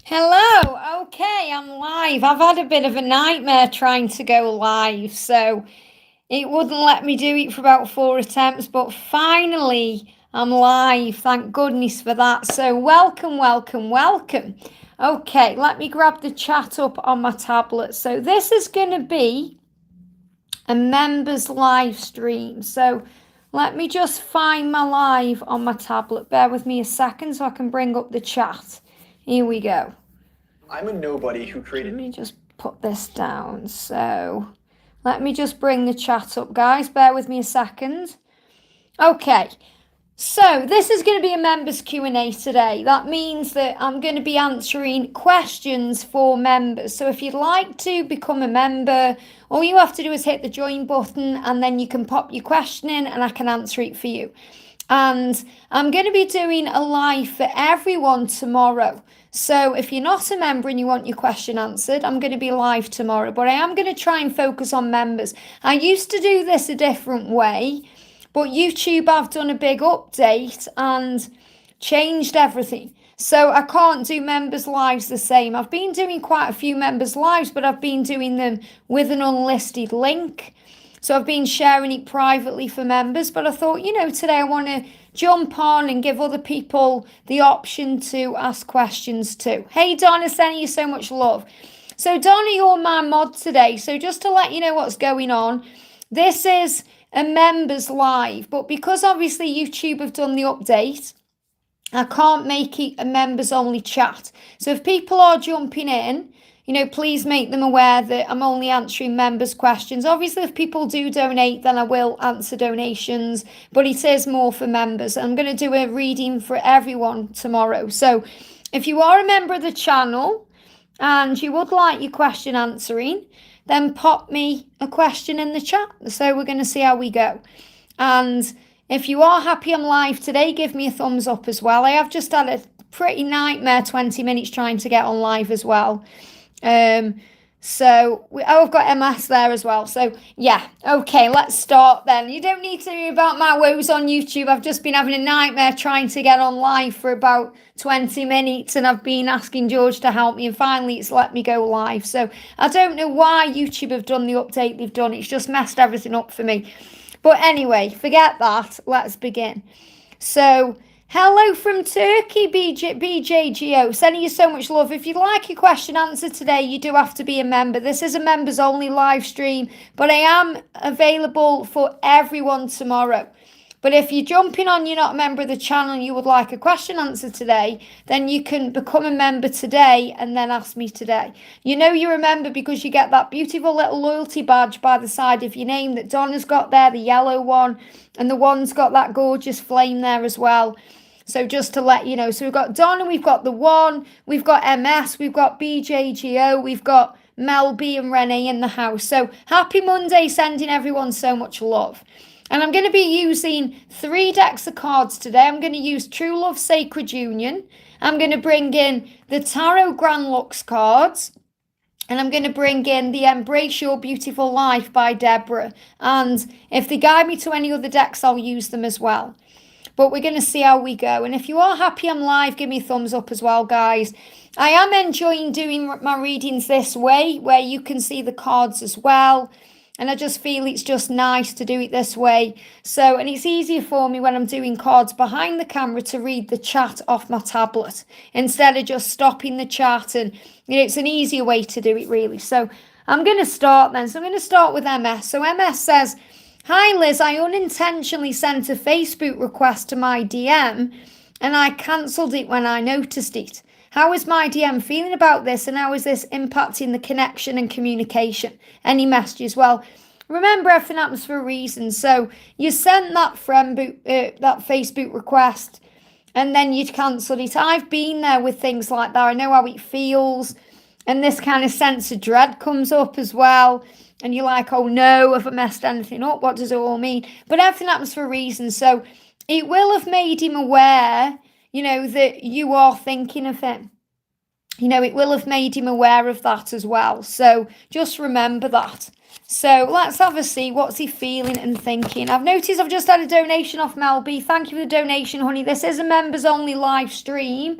Hello. Okay, I'm live. I've had a bit of a nightmare trying to go live, so it wouldn't let me do it for about 4 attempts, but finally I'm live. Thank goodness for that. So welcome. Okay, let me grab the chat up on my tablet. So this is going to be a members live stream. So let me just find my live on my tablet. Bear with me a second so I can bring up the chat. Here we go. I'm a nobody who created... Let me just put this down. So let me just bring the chat up, guys. Bear with me a second. Okay. So this is going to be a members Q&A today. That means that I'm going to be answering questions for members. So if you'd like to become a member, all you have to do is hit the join button and then you can pop your question in and I can answer it for you. And I'm going to be doing a live for everyone tomorrow. So if you're not a member and you want your question answered, I'm going to be live tomorrow. But I am going to try and focus on members. I used to do this a different way, but YouTube have done a big update and changed everything. So I can't do members lives the same. I've been doing quite a few members lives, but I've been doing them with an unlisted link. So I've been sharing it privately for members, but I thought, today I want to jump on and give other people the option to ask questions too. Hey, Donna, sending you so much love. So Donna, you're my mod today. So just to let you know what's going on, this is a members live, but because obviously YouTube have done the update, I can't make it a members only chat. So if people are jumping in, please make them aware that I'm only answering members' questions. Obviously, if people do donate, then I will answer donations, but it is more for members. I'm going to do a reading for everyone tomorrow. So if you are a member of the channel and you would like your question answering, then pop me a question in the chat. So we're going to see how we go. And if you are happy I'm live today, give me a thumbs up as well. I have just had a pretty nightmare 20 minutes trying to get on live as well. I've got MS there as well. So yeah, okay, let's start then. You don't need to hear about my woes on YouTube. I've just been having a nightmare trying to get on live for about 20 minutes and I've been asking George to help me and finally it's let me go live. So I don't know why YouTube have done the update they've done. It's just messed everything up for me. But anyway, forget that. Let's begin. So hello from Turkey, Bjgo. Sending you so much love. If you'd like your question answered today, you do have to be a member. This is a members only live stream, but I am available for everyone tomorrow. But if you're jumping on, you're not a member of the channel and you would like a question answered today, then you can become a member today and then ask me today. You're a member because you get that beautiful little loyalty badge by the side of your name that Donna's got there, the yellow one, and the one's got that gorgeous flame there as well. So just to let you know, so we've got Donna, we've got the one, we've got MS, we've got Bjgo, we've got Mel B and Renee in the house. So happy Monday, sending everyone so much love. And I'm going to be using 3 decks of cards today. I'm going to use True Love Sacred Union. I'm going to bring in the Tarot Grand Lux cards. And I'm going to bring in the Embrace Your Beautiful Life by Deborah. And if they guide me to any other decks, I'll use them as well. But we're going to see how we go. And if you are happy I'm live, give me a thumbs up as well, guys. I am enjoying doing my readings this way, where you can see the cards as well. And I just feel it's just nice to do it this way. So, and it's easier for me when I'm doing cards behind the camera to read the chat off my tablet instead of just stopping the chat. And, it's an easier way to do it, really. So I'm going to start then. So I'm going to start with MS. So MS says, hi, Liz, I unintentionally sent a Facebook request to my DM and I cancelled it when I noticed it. How is my DM feeling about this and how is this impacting the connection and communication? Any messages? Well, remember everything happens for a reason. So you sent that that Facebook request and then you cancelled it. I've been there with things like that. I know how it feels and this kind of sense of dread comes up as well. And you're like, oh no, have I messed anything up? What does it all mean? But everything happens for a reason. So it will have made him aware, that you are thinking of him. It will have made him aware of that as well. So just remember that. So let's have a see. What's he feeling and thinking? I've noticed I've just had a donation off Mel B. Thank you for the donation, honey. This is a members only live stream.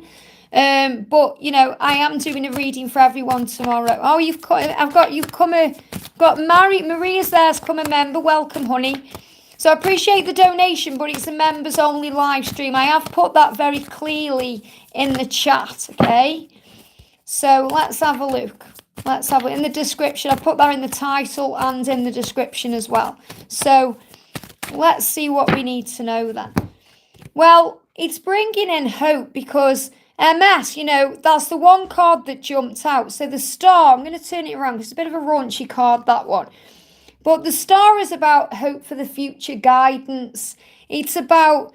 But you know, I am doing a reading for everyone tomorrow. Oh, got Maria's there's come a member. Welcome, honey. So I appreciate the donation, but it's a members only live stream. I have put that very clearly in the chat, okay? So let's have a look. Let's have it in the description. I put that in the title and in the description as well. So let's see what we need to know then. Well, it's bringing in hope because MS, you know, that's the one card that jumped out. So the star, I'm going to turn it around because it's a bit of a raunchy card, that one. But the star is about hope for the future, guidance. It's about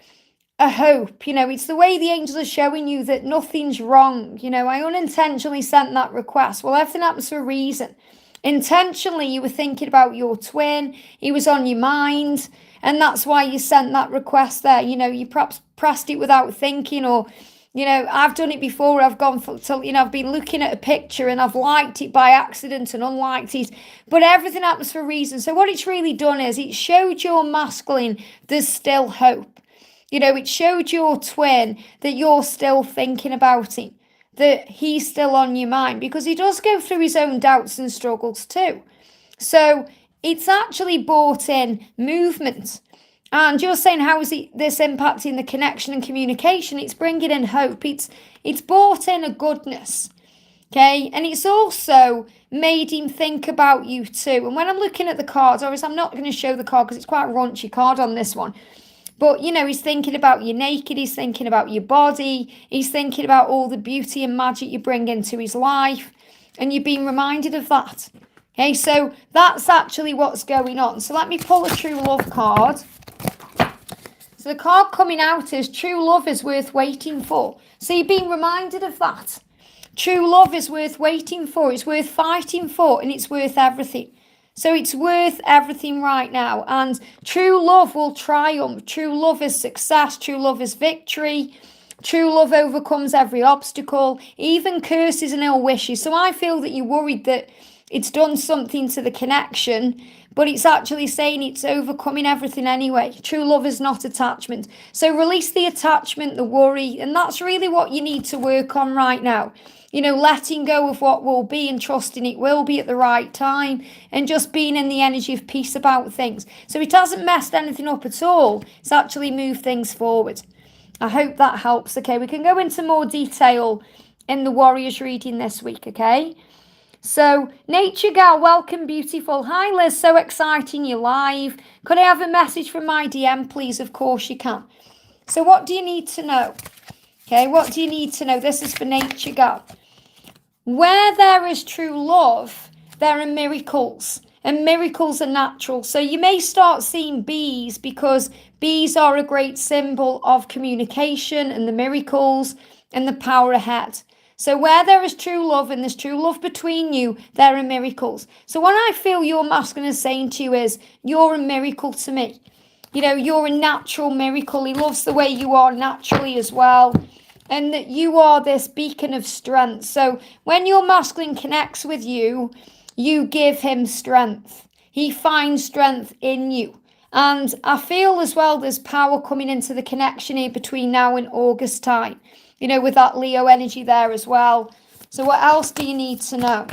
a hope, you know, it's the way the angels are showing you that nothing's wrong. You know, I unintentionally sent that request. Well, everything happens for a reason. Intentionally, you were thinking about your twin. He was on your mind. And that's why you sent that request there. You know, you perhaps pressed it without thinking, or, you know, I've done it before. I've gone for, you know, I've been looking at a picture and I've liked it by accident and unliked it. But everything happens for a reason. So what it's really done is it showed your masculine there's still hope. You know, it showed your twin that you're still thinking about him, that he's still on your mind, because he does go through his own doubts and struggles too. So it's actually brought in movement. And you're saying, how is this impacting the connection and communication? It's bringing in hope. It's brought in a goodness, okay? And it's also made him think about you too. And when I'm looking at the cards, obviously I'm not going to show the card because it's quite a raunchy card on this one. But, you know, he's thinking about you naked. He's thinking about your body. He's thinking about all the beauty and magic you bring into his life. And you're being reminded of that. Okay, so that's actually what's going on. So let me pull a true love card. So the card coming out is true love is worth waiting for. So you're being reminded of that. True love is worth waiting for. It's worth fighting for, and it's worth everything. So it's worth everything right now. And true love will triumph. True love is success. True love is victory. True love overcomes every obstacle, even curses and ill wishes. So I feel that you're worried that it's done something to the connection, but it's actually saying it's overcoming everything anyway. True love is not attachment. So release the attachment, the worry, and that's really what you need to work on right now. You know, letting go of what will be and trusting it will be at the right time, and just being in the energy of peace about things. So it hasn't messed anything up at all. It's actually moved things forward. I hope that helps. Okay, we can go into more detail in the Warriors reading this week, okay? So, Nature Gal, welcome, beautiful. Hi, Liz, so exciting you're live. Could I have a message from my DM, please? Of course you can. So, what do you need to know? Okay, what do you need to know? This is for Nature Gal. Where there is true love, there are miracles, and miracles are natural. So you may start seeing bees, because bees are a great symbol of communication and the miracles and the power ahead. So where there is true love and there's true love between you, there are miracles. So what I feel your masculine is saying to you is, you're a miracle to me. You know, you're a natural miracle. He loves the way you are naturally as well. And that you are this beacon of strength. So when your masculine connects with you, you give him strength. He finds strength in you. And I feel as well there's power coming into the connection here between now and August time. You know, with that Leo energy there as well. So what else do you need to know?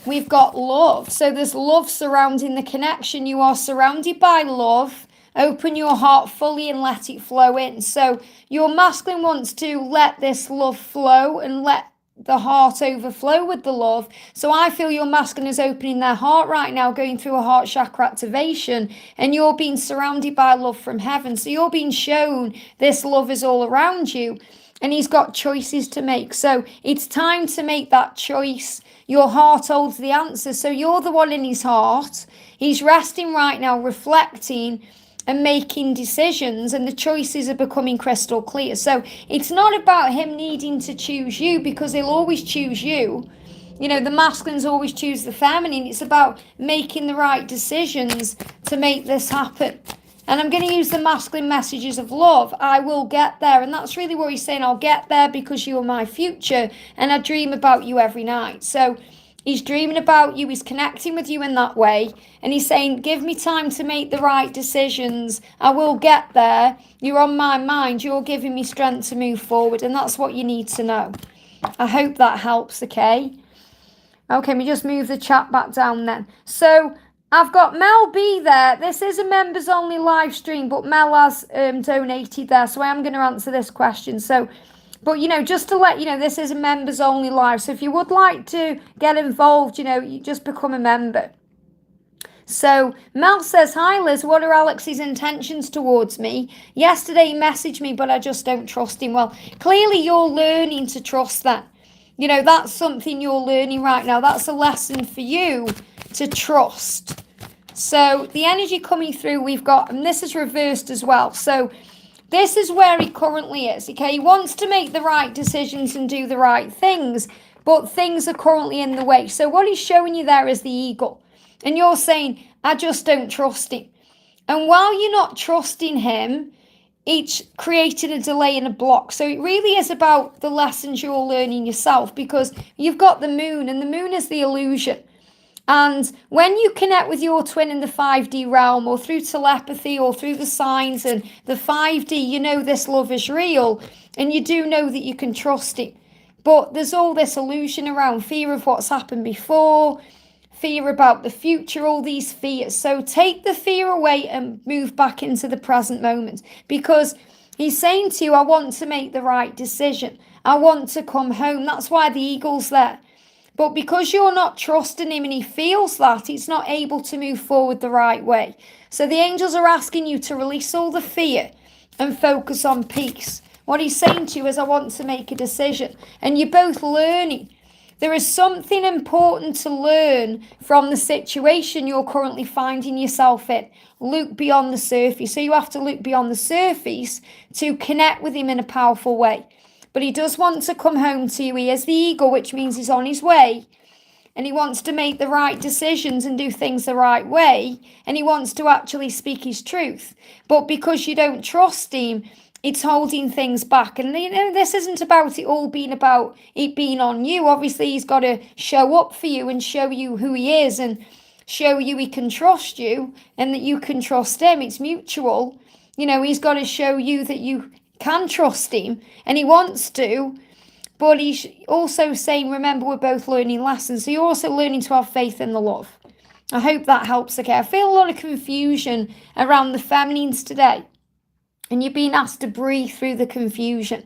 We've got love. So there's love surrounding the connection. You are surrounded by love. Open your heart fully and let it flow in. So your masculine wants to let this love flow and let the heart overflow with the love. So I feel your masculine is opening their heart right now, going through a heart chakra activation, and you're being surrounded by love from heaven. So you're being shown this love is all around you, and he's got choices to make. So it's time to make that choice. Your heart holds the answer. So you're the one in his heart. He's resting right now, reflecting and making decisions, and the choices are becoming crystal clear. So it's not about him needing to choose you, because he'll always choose you. You know, the masculines always choose the feminine. It's about making the right decisions to make this happen. And I'm going to use the masculine messages of love. I will get there. And that's really what he's saying. I'll get there because you are my future, and I dream about you every night. So He's dreaming about you. He's connecting with you in that way. And he's saying, give me time to make the right decisions. I will get there. You're on my mind. You're giving me strength to move forward. And that's what you need to know. I hope that helps, okay? Okay, let me just move the chat back down then. So I've got Mel B there. This is a members only live stream, but Mel has donated there. So I am going to answer this question. So, but, you know, just to let you know, this is a members only live. So if you would like to get involved, you know, you just become a member. So Mel says, hi Liz, what are Alex's intentions towards me? Yesterday he messaged me, but I just don't trust him. Well, clearly you're learning to trust that. You know, that's something you're learning right now. That's a lesson for you to trust. So the energy coming through we've got, and this is reversed as well. So this is where he currently is, okay? He wants to make the right decisions and do the right things, but things are currently in the way. So what he's showing you there is the eagle. And you're saying, I just don't trust him. And while you're not trusting him, it's created a delay and a block. So it really is about the lessons you're learning yourself, because you've got the moon, and the moon is the illusion. And when you connect with your twin in the 5D realm, or through telepathy, or through the signs and the 5D, you know this love is real, and you do know that you can trust it. But there's all this illusion around fear of what's happened before, fear about the future, all these fears. So take the fear away and move back into the present moment, because he's saying to you, I want to make the right decision. I want to come home. That's why the eagle's there. But because you're not trusting him and he feels that, he's not able to move forward the right way. So the angels are asking you to release all the fear and focus on peace. What he's saying to you is, I want to make a decision. And you're both learning. There is something important to learn from the situation you're currently finding yourself in. Look beyond the surface. So you have to look beyond the surface to connect with him in a powerful way. But he does want to come home to you. He is the eagle, which means he's on his way. And he wants to make the right decisions and do things the right way. And he wants to actually speak his truth. But because you don't trust him, it's holding things back. And, you know, this isn't about it all being about it being on you. Obviously, he's got to show up for you and show you who he is and show you he can trust you and that you can trust him. It's mutual. You know, he's got to show you that you can trust him, and he wants to. But he's also saying, remember, we're both learning lessons. So you're also learning to have faith in the love. I hope that helps, okay? I feel a lot of confusion around the feminines today. And you're being asked to breathe through the confusion.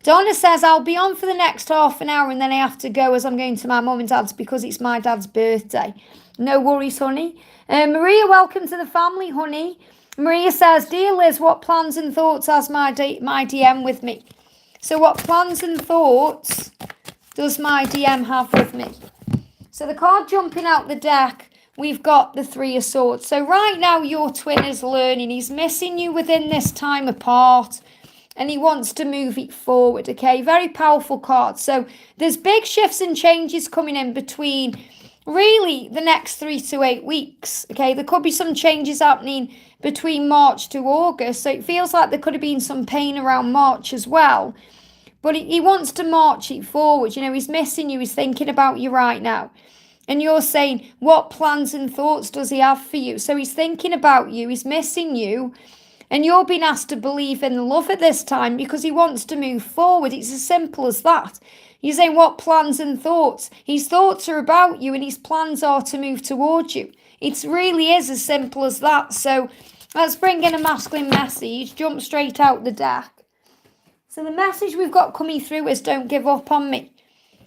Donna says, I'll be on for the next half an hour and then I have to go as I'm going to my mum and dad's because it's my dad's birthday. No worries, honey. Maria, welcome to the family, honey. Maria says, dear Liz, what plans and thoughts has my DM with me? So what plans and thoughts does my DM have with me? So the card jumping out the deck, we've got the Three of Swords. So right now your twin is learning. He's missing you within this time apart. And he wants to move it forward, okay? Very powerful card. So there's big shifts and changes coming in between really the next 3 to 8 weeks, okay? There could be some changes happening between March to August. So it feels like there could have been some pain around March as well. But he wants to march it forward. You know, he's missing you. He's thinking about you right now. And you're saying, what plans and thoughts does he have for you? So he's thinking about you. He's missing you. And you're being asked to believe in love at this time because he wants to move forward. It's as simple as that. You're saying, what plans and thoughts? His thoughts are about you and his plans are to move towards you. It really is as simple as that. So let's bring in a masculine message. Jump straight out the deck. So the message we've got coming through is don't give up on me.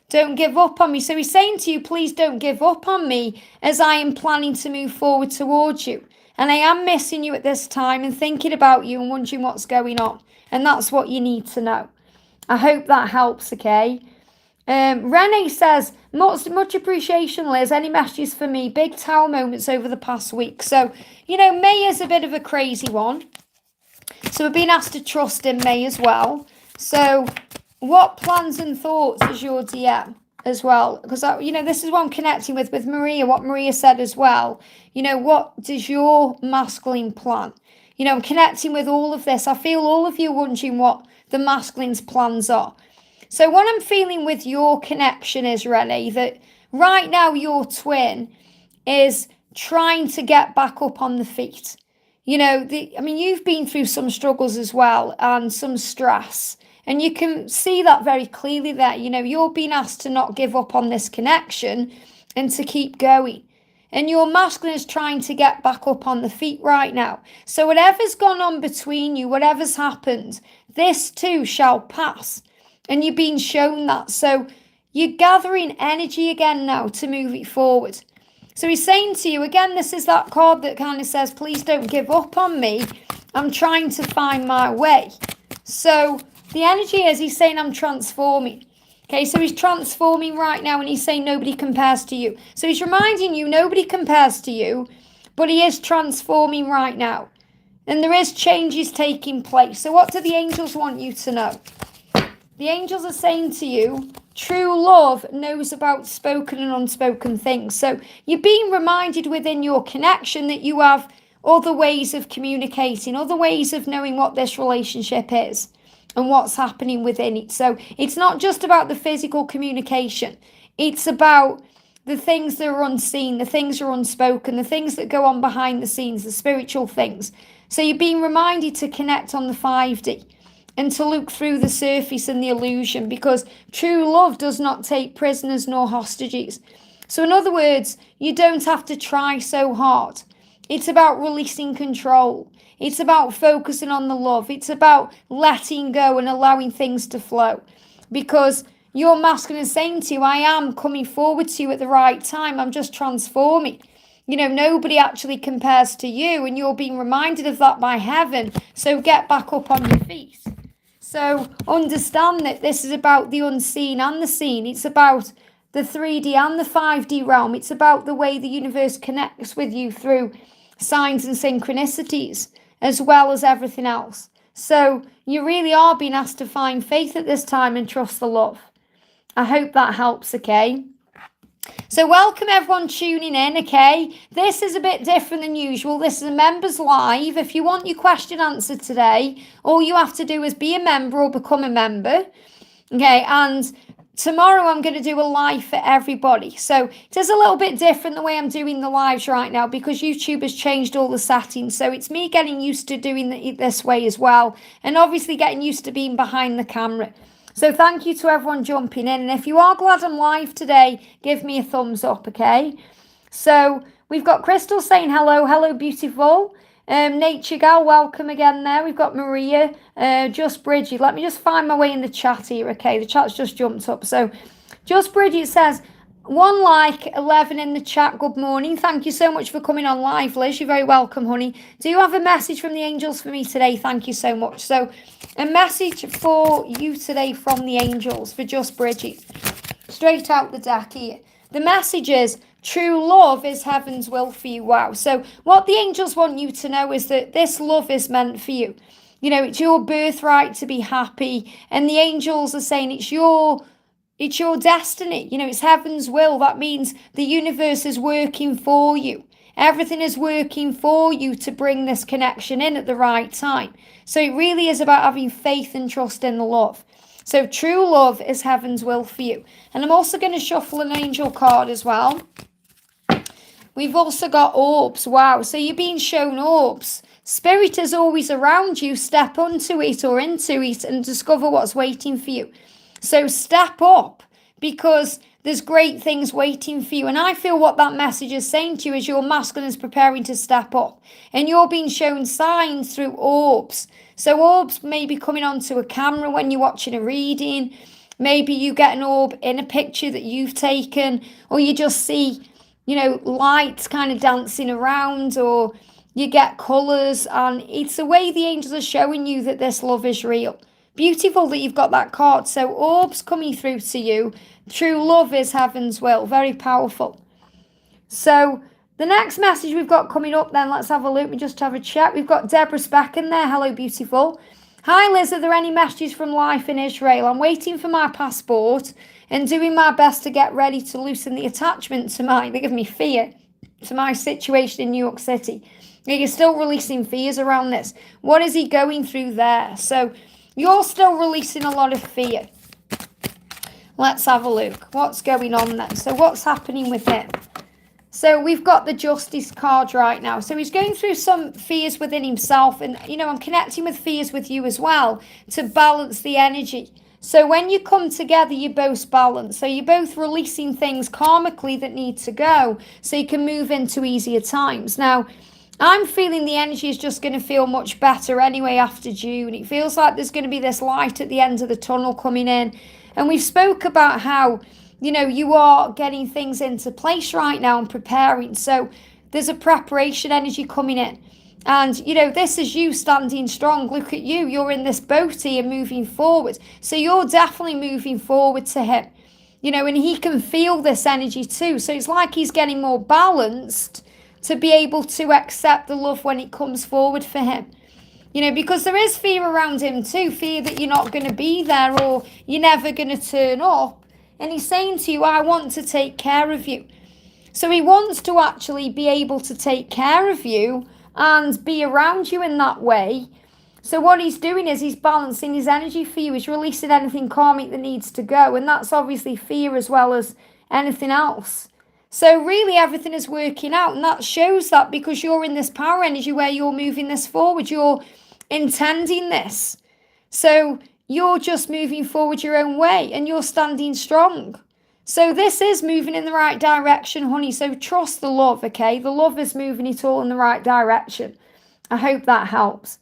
Don't give up on me. So he's saying to you, please don't give up on me as I am planning to move forward towards you. And I am missing you at this time and thinking about you and wondering what's going on. And that's what you need to know. I hope that helps, okay? Renee says, much appreciation, Liz. Any messages for me? Big tower moments over the past week. So, you know, May is a bit of a crazy one. So we're being asked to trust in May as well. So what plans and thoughts is your DM as well? Because, you know, this is what I'm connecting with Maria, what Maria said as well. You know, what does your masculine plan? You know, I'm connecting with all of this. I feel all of you wondering what the masculine's plans are. So what I'm feeling with your connection is, Renee, that right now your twin is trying to get back up on the feet. You know, you've been through some struggles as well and some stress. And you can see that very clearly there. You know, you're being asked to not give up on this connection and to keep going. And your masculine is trying to get back up on the feet right now. So whatever's gone on between you, whatever's happened, this too shall pass. And you're being shown that. So you're gathering energy again now to move it forward. So he's saying to you, again, this is that card that kind of says, please don't give up on me. I'm trying to find my way. So the energy is, he's saying, I'm transforming. Okay, so he's transforming right now and he's saying nobody compares to you. So he's reminding you nobody compares to you, but he is transforming right now. And there is changes taking place. So what do the angels want you to know? The angels are saying to you, true love knows about spoken and unspoken things. So you're being reminded within your connection that you have other ways of communicating, other ways of knowing what this relationship is and what's happening within it. So it's not just about the physical communication. It's about the things that are unseen, the things that are unspoken, the things that go on behind the scenes, the spiritual things. So you're being reminded to connect on the 5D. And to look through the surface and the illusion, because true love does not take prisoners nor hostages. So in other words, you don't have to try so hard. It's about releasing control. It's about focusing on the love. It's about letting go and allowing things to flow. Because your masculine is saying to you, I am coming forward to you at the right time. I'm just transforming. You know, nobody actually compares to you, and you're being reminded of that by heaven. So get back up on your feet. So understand that this is about the unseen and the seen. It's about the 3D and the 5D realm. It's about the way the universe connects with you through signs and synchronicities, as well as everything else. So you really are being asked to find faith at this time and trust the love. I hope that helps, okay? So welcome everyone tuning in, okay? This is a bit different than usual. This is a members live. If you want your question answered today, all you have to do is be a member or become a member, okay? And tomorrow I'm going to do a live for everybody. So it is a little bit different the way I'm doing the lives right now because YouTube has changed all the settings. So it's me getting used to doing it this way as well. And obviously getting used to being behind the camera. So thank you to everyone jumping in. And if you are glad I'm live today, give me a thumbs up, okay? So we've got Crystal saying hello. Hello, beautiful. Nature Gal, welcome again there. We've got Maria, Just Bridget. Let me just find my way in the chat here, okay? The chat's just jumped up. So Just Bridget says, 1 like, 11 in the chat. Good morning. Thank you so much for coming on live, Liz. You're very welcome, honey. Do you have a message from the angels for me today? Thank you so much. So a message for you today from the angels for Just Bridget. Straight out the deck here. The message is, true love is heaven's will for you. Wow. So what the angels want you to know is that this love is meant for you. You know, it's your birthright to be happy. And the angels are saying it's your destiny. You know, it's heaven's will. That means the universe is working for you. Everything is working for you to bring this connection in at the right time. So it really is about having faith and trust in the love. So true love is heaven's will for you. And I'm also going to shuffle an angel card as well. We've also got orbs. Wow. So you're being shown orbs. Spirit is always around you. Step onto it or into it and discover what's waiting for you. So step up because there's great things waiting for you. And I feel what that message is saying to you is your masculine is preparing to step up. And you're being shown signs through orbs. So orbs may be coming onto a camera when you're watching a reading. Maybe you get an orb in a picture that you've taken. Or you just see, you know, lights kind of dancing around. Or you get colours. And it's the way the angels are showing you that this love is real. Beautiful that you've got that card. So orbs coming through to you. True love is heaven's will. Very powerful. So the next message we've got coming up then. Let's have a look. We just have a chat. We've got Deborah back in there. Hello, beautiful. Hi, Liz. Are there any messages from life in Israel? I'm waiting for my passport and doing my best to get ready to loosen the attachment to they give me fear, to my situation in New York City. You're still releasing fears around this. What is he going through there? So you're still releasing a lot of fear. Let's have a look. What's going on then? So what's happening with him? So we've got the Justice card right now. So he's going through some fears within himself. And, you know, I'm connecting with fears with you as well to balance the energy. So when you come together, you're both balanced. So you're both releasing things karmically that need to go so you can move into easier times. Now, I'm feeling the energy is just going to feel much better anyway after June. It feels like there's going to be this light at the end of the tunnel coming in. And we've spoke about how, you know, you are getting things into place right now and preparing. So there's a preparation energy coming in. And, you know, this is you standing strong. Look at you. You're in this boat here moving forward. So you're definitely moving forward to him. You know, and he can feel this energy too. So it's like he's getting more balanced to be able to accept the love when it comes forward for him. You know, because there is fear around him too. Fear that you're not going to be there or you're never going to turn up. And he's saying to you, I want to take care of you. So he wants to actually be able to take care of you and be around you in that way. So what he's doing is he's balancing his energy for you. He's releasing anything karmic that needs to go. And that's obviously fear as well as anything else. So really everything is working out. And that shows that because you're in this power energy where you're moving this forward. You're intending this. So you're just moving forward your own way and you're standing strong. So this is moving in the right direction, honey. So trust the love, okay? The love is moving it all in the right direction. I hope that helps.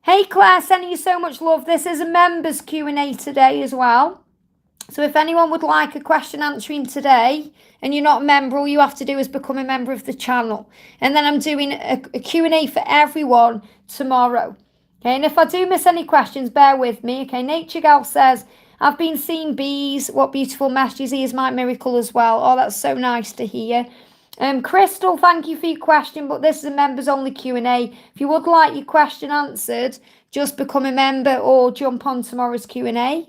Hey, Claire, sending you so much love. This is a members Q&A today as well. So if anyone would like a question answering today and you're not a member, all you have to do is become a member of the channel. And then I'm doing a Q&A for everyone tomorrow. Okay, and if I do miss any questions, bear with me. Okay, Nature Gal says, I've been seeing bees. What beautiful messages. He is my miracle as well. Oh, that's so nice to hear. Crystal, thank you for your question, but this is a members only Q&A. If you would like your question answered, just become a member or jump on tomorrow's Q&A.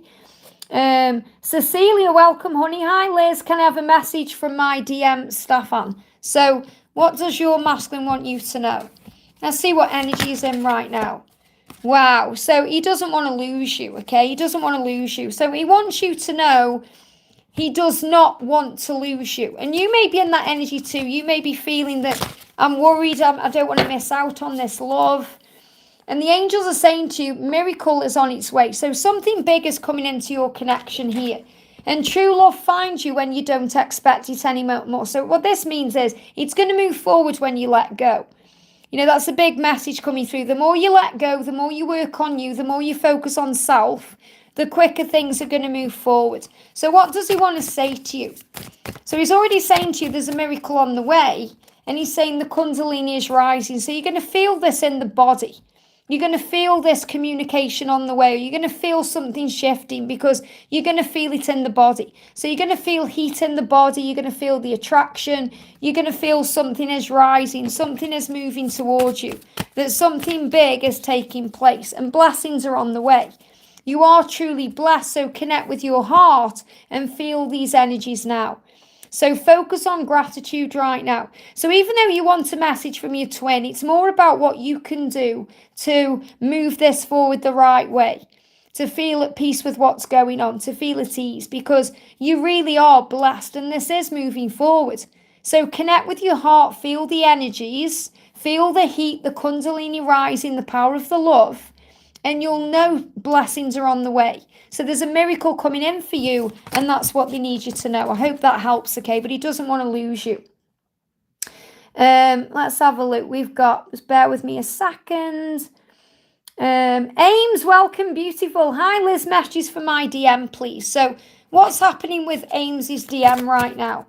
Cecilia, welcome, honey. Hi, Liz. Can I have a message from my DM, Stefan? So, what does your masculine want you to know? Let's see what energy is in right now. Wow. So he doesn't want to lose you, okay? He doesn't want to lose you. So he wants you to know he does not want to lose you. And you may be in that energy too. You may be feeling that I'm worried. I don't want to miss out on this love. And the angels are saying to you, miracle is on its way. So something big is coming into your connection here. And true love finds you when you don't expect it anymore. So what this means is it's going to move forward when you let go. You know, that's a big message coming through. The more you let go, the more you work on you, the more you focus on self, the quicker things are going to move forward. So what does he want to say to you? So he's already saying to you there's a miracle on the way. And he's saying the Kundalini is rising. So you're going to feel this in the body. You're going to feel this communication on the way. You're going to feel something shifting because you're going to feel it in the body. So you're going to feel heat in the body. You're going to feel the attraction. You're going to feel something is rising. Something is moving towards you. That something big is taking place and blessings are on the way. You are truly blessed. So connect with your heart and feel these energies now. So focus on gratitude right now. So even though you want a message from your twin, it's more about what you can do to move this forward the right way, to feel at peace with what's going on, to feel at ease, because you really are blessed and this is moving forward. So connect with your heart, feel the energies, feel the heat, the Kundalini rising, the power of the love, and you'll know blessings are on the way. So there's a miracle coming in for you, and that's what they need you to know. I hope that helps, okay? But he doesn't want to lose you. Let's have a look. We've got, just bear with me a second. Ames, welcome, beautiful. Hi, Liz, messages for my DM, please. So what's happening with Ames's DM right now?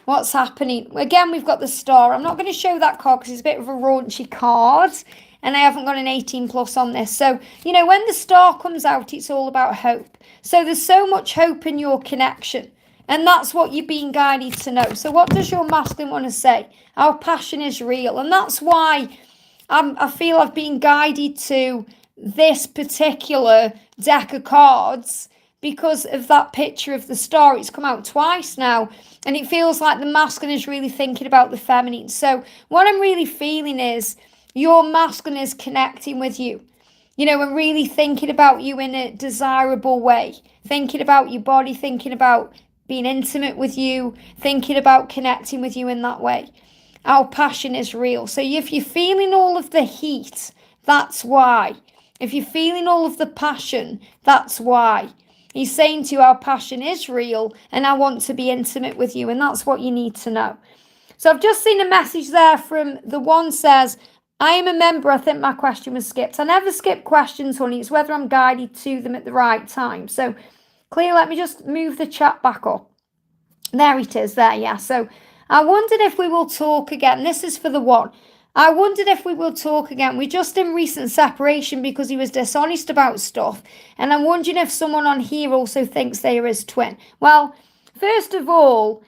What's happening? Again, we've got the star. I'm not going to show that card because it's a bit of a raunchy card. And I haven't got an 18 plus on this. So, you know, when the star comes out, it's all about hope. So there's so much hope in your connection. And that's what you're being guided to know. So what does your masculine want to say? Our passion is real. And that's why I feel I've been guided to this particular deck of cards because of that picture of the star. It's come out twice now. And it feels like the masculine is really thinking about the feminine. So what I'm really feeling is your masculine is connecting with you. and really thinking about you in a desirable way, thinking about your body, thinking about being intimate with you, thinking about connecting with you in that way. Our passion is real. So if you're feeling all of the heat, that's why. If you're feeling all of the passion, that's why. He's saying to you, our passion is real and I want to be intimate with you. And that's what you need to know. So I've just seen a message there from the one says, I am a member. I think my question was skipped. I never skip questions, honey. It's whether I'm guided to them at the right time. So clear, let me just move the chat back up. There it is there, yeah. So I wondered if we will talk again. This is for the one. I wondered if we will talk again. We're just in recent separation because he was dishonest about stuff. And I'm wondering if someone on here also thinks they are his twin. Well, first of all,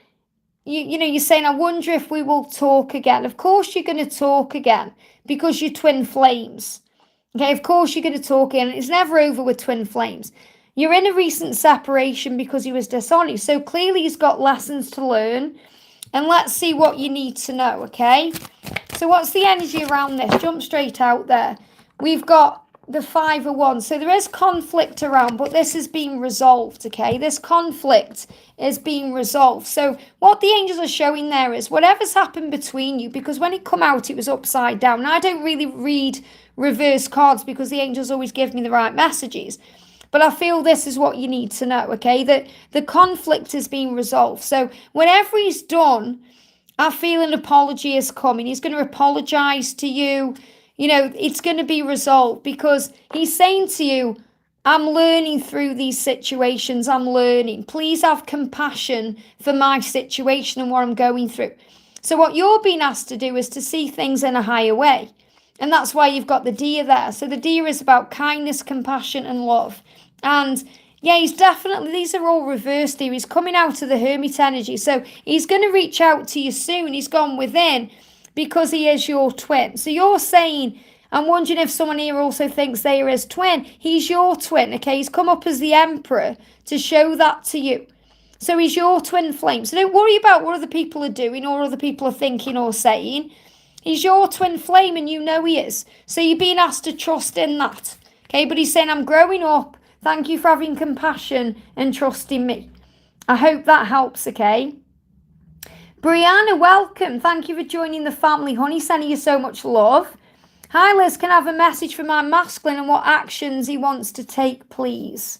you're saying, I wonder if we will talk again. Of course you're going to talk again because you're twin flames. Okay, of course you're going to talk again. It's never over with twin flames. You're in a recent separation because he was dishonest. So clearly he's got lessons to learn. And let's see what you need to know, okay? So what's the energy around this? Jump straight out there. We've got the 5 of Wands. So there is conflict around, but this is being resolved, okay? This conflict is being resolved. So what the angels are showing there is whatever's happened between you, because when it come out, it was upside down. Now, I don't really read reverse cards because the angels always give me the right messages. But I feel this is what you need to know, okay? That the conflict is being resolved. So whenever he's done, I feel an apology is coming. He's going to apologize to you. It's going to be resolved because he's saying to you, I'm learning through these situations. I'm learning. Please have compassion for my situation and what I'm going through. So what you're being asked to do is to see things in a higher way. And that's why you've got the deer there. So the deer is about kindness, compassion, and love. And yeah, he's definitely, these are all reversed here. He's coming out of the hermit energy. So he's going to reach out to you soon. He's gone within because he is your twin. So you're saying, I'm wondering if someone here also thinks they are his twin. He's your twin, okay? He's come up as the emperor to show that to you. So he's your twin flame. So don't worry about what other people are doing or other people are thinking or saying. He's your twin flame and you know he is. So you're being asked to trust in that. Okay, but he's saying, I'm growing up. Thank you for having compassion and trusting me. I hope that helps, okay? Brianna, welcome. Thank you for joining the family, honey. Sending you so much love. Hi, Liz. Can I have a message for my masculine and what actions he wants to take, please?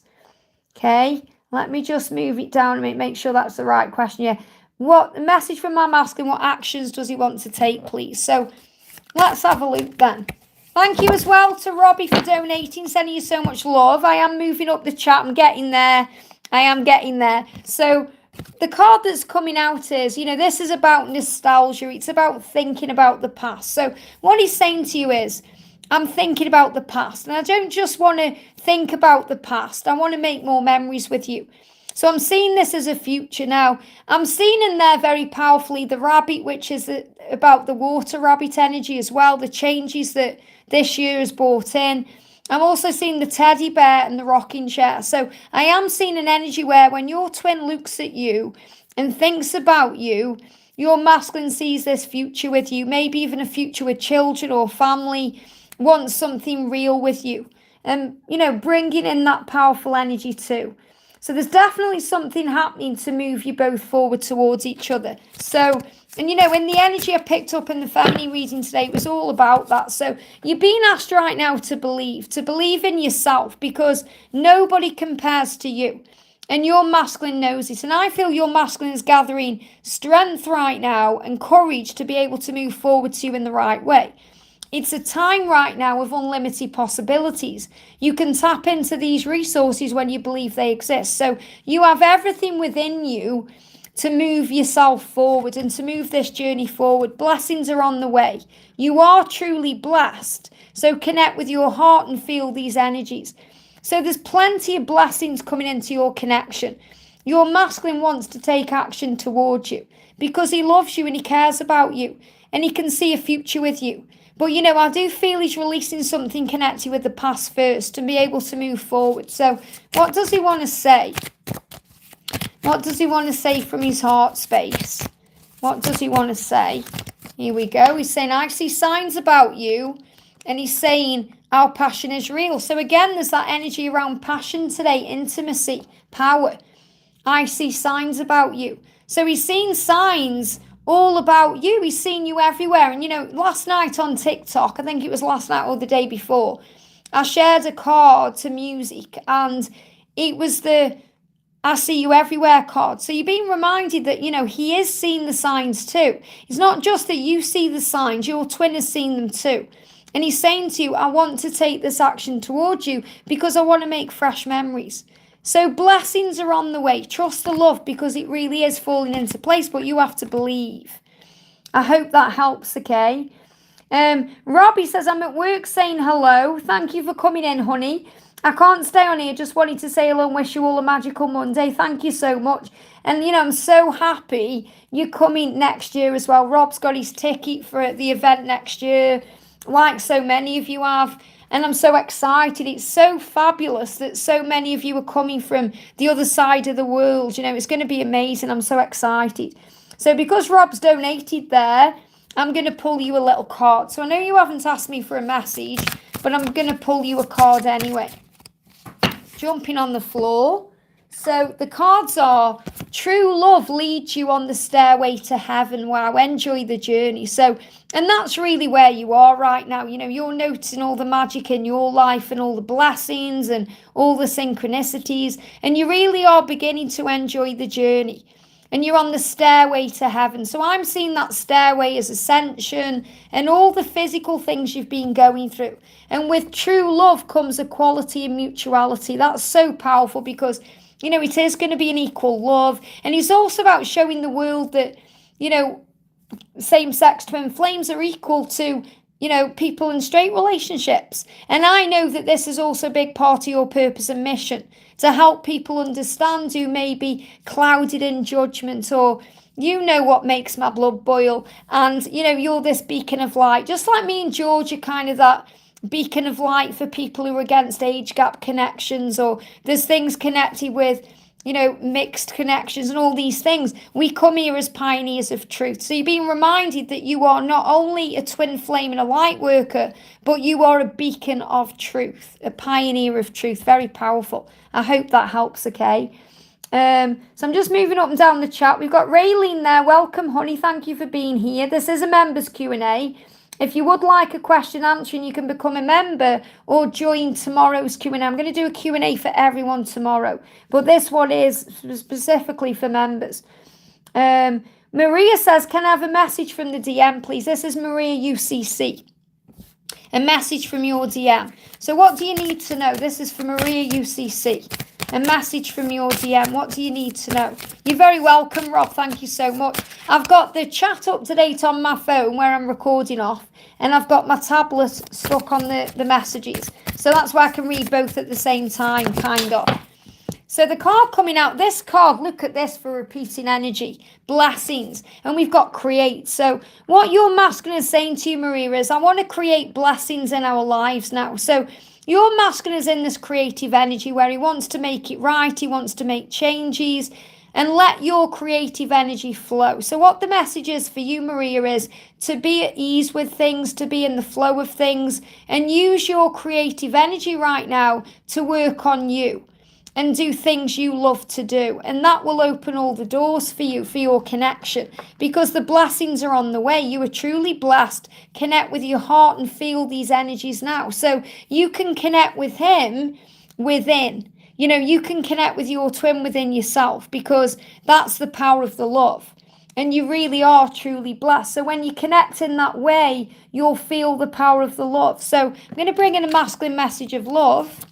Okay, let me just move it down and make sure that's the right question. Yeah. What message from my masculine? What actions does he want to take, please? So let's have a look then. Thank you as well to Robbie for donating, sending you so much love. I am moving up the chat. I'm getting there. I am getting there. So the card that's coming out is, this is about nostalgia. It's about thinking about the past. So what he's saying to you is, I'm thinking about the past. And I don't just want to think about the past. I want to make more memories with you. So I'm seeing this as a future now. I'm seeing in there very powerfully the rabbit, which is about the water rabbit energy as well, the changes that this year has brought in. I'm also seeing the teddy bear and the rocking chair. So I am seeing an energy where when your twin looks at you and thinks about you, your masculine sees this future with you, maybe even a future with children or family, wants something real with you. And, bringing in that powerful energy too. So there's definitely something happening to move you both forward towards each other. So, and in the energy I picked up in the family reading today, it was all about that. So you're being asked right now to believe in yourself because nobody compares to you. And your masculine knows it. And I feel your masculine is gathering strength right now and courage to be able to move forward to you in the right way. It's a time right now of unlimited possibilities. You can tap into these resources when you believe they exist. So you have everything within you to move yourself forward and to move this journey forward. Blessings are on the way. You are truly blessed. So connect with your heart and feel these energies. So there's plenty of blessings coming into your connection. Your masculine wants to take action towards you because he loves you and he cares about you and he can see a future with you. But, I do feel he's releasing something connected with the past first to be able to move forward. So what does he want to say? What does he want to say from his heart space? What does he want to say? Here we go. He's saying, I see signs about you. And he's saying, our passion is real. So again, there's that energy around passion today, intimacy, power. I see signs about you. So he's seen signs all about you. He's seen you everywhere. And, you know, last night on TikTok, I think it was last night or the day before, I shared a card to music, and it was the I see you everywhere card. So you're being reminded that, you know, he is seeing the signs too. It's not just that you see the signs, your twin has seen them too. And he's saying to you, I want to take this action towards you because I want to make fresh memories. So blessings are on the way. Trust the love, because it really is falling into place, but you have to believe. I hope that helps, okay? Robbie says, I'm at work saying hello. Thank you for coming in, honey. I can't stay on here. Just wanted to say hello and wish you all a magical Monday. Thank you so much. And, you know, I'm so happy you're coming next year as well. Rob's got his ticket for the event next year, like so many of you have. And I'm so excited. It's so fabulous that so many of you are coming from the other side of the world. You know, it's going to be amazing. I'm so excited. So because Rob's donated there, I'm going to pull you a little card. So I know you haven't asked me for a message, but I'm going to pull you a card anyway. Jumping on the floor. So the cards are true love leads you on the stairway to heaven. Wow, enjoy the journey. So, and that's really where you are right now. You know, you're noticing all the magic in your life and all the blessings and all the synchronicities, and you really are beginning to enjoy the journey. And you're on the stairway to heaven. So I'm seeing that stairway as ascension and all the physical things you've been going through. And with true love comes equality and mutuality. That's so powerful because, you know, it is going to be an equal love. And it's also about showing the world that, you know, same-sex twin flames are equal to, you know, people in straight relationships. And I know that this is also a big part of your purpose and mission, to help people understand who may be clouded in judgment, or you know what makes my blood boil. And, you know, you're this beacon of light, just like me and George are kind of that beacon of light for people who are against age gap connections, or there's things connected with, you know, mixed connections and all these things. We come here as pioneers of truth. So you're being reminded that you are not only a twin flame and a light worker, but you are a beacon of truth, a pioneer of truth. Very powerful. I hope that helps, okay? So I'm just moving up and down the chat. We've got Raylene there. Welcome, honey. Thank you for being here. This is a members Q&A. If you would like a question answering, you can become a member or join tomorrow's Q&A. I'm going to do a Q&A for everyone tomorrow, but this one is specifically for members. Maria says, can I have a message from the DM, please? This is Maria UCC. A message from your DM. So what do you need to know? This is for Maria UCC. A message from your DM. What do you need to know? You're very welcome, Rob. Thank you so much. I've got the chat up to date on my phone where I'm recording off, and I've got my tablet stuck on the messages. So that's why I can read both at the same time, kind of. So the card coming out, this card, look at this for repeating energy, blessings, and we've got create. So what your masculine is saying to you, Maria, is I want to create blessings in our lives now. So your masculine is in this creative energy where he wants to make it right, he wants to make changes, and let your creative energy flow. So what the message is for you, Maria, is to be at ease with things, to be in the flow of things, and use your creative energy right now to work on you and do things you love to do. And that will open all the doors for you, for your connection, because the blessings are on the way. You are truly blessed. Connect with your heart and feel these energies now. So you can connect with him within. You know, you can connect with your twin within yourself, because that's the power of the love. And you really are truly blessed. So when you connect in that way, you'll feel the power of the love. So I'm going to bring in a masculine message of love.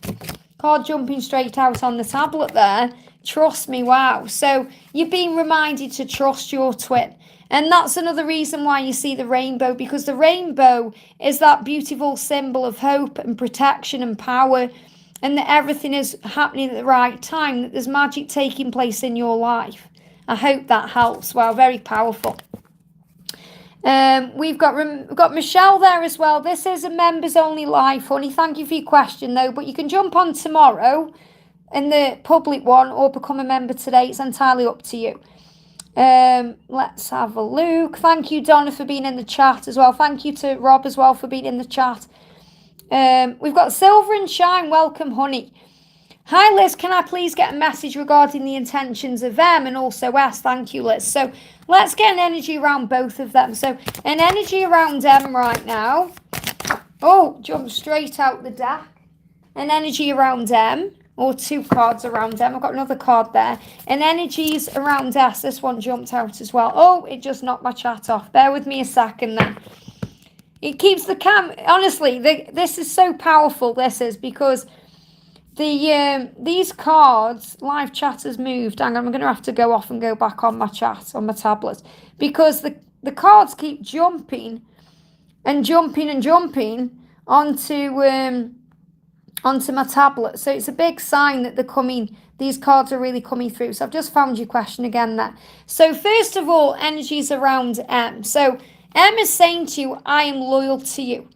Card jumping straight out on the tablet there. Trust me, wow. So you're being reminded to trust your twin. And that's another reason why you see the rainbow, because the rainbow is that beautiful symbol of hope and protection and power, and that everything is happening at the right time, that there's magic taking place in your life. I hope that helps. Wow, very powerful. We've got Michelle there as well. This is a members only live, honey. Thank you for your question though, but you can jump on tomorrow in the public one or become a member today. It's entirely up to you. Let's have a look. Thank you, Donna, for being in the chat as well. Thank you to Rob as well for being in the chat. We've got Silver and Shine. Welcome, honey. Hi, Liz. Can I please get a message regarding the intentions of M and also S? Thank you, Liz. So let's get an energy around both of them. So an energy around M right now. Oh, jump straight out the deck. An energy around M, or 2 cards around M. I've got another card there. And energies around S. This one jumped out as well. Oh, it just knocked my chat off. Bear with me a second then. It keeps the honestly, this is so powerful, this is, because these cards, live chat has moved. Hang on, I'm going to have to go off and go back on my chat, on my tablet. Because the cards keep jumping and jumping and jumping onto my tablet. So it's a big sign that they're coming. These cards are really coming through. So I've just found your question again there. So first of all, energies around M. So M is saying to you, I am loyal to you.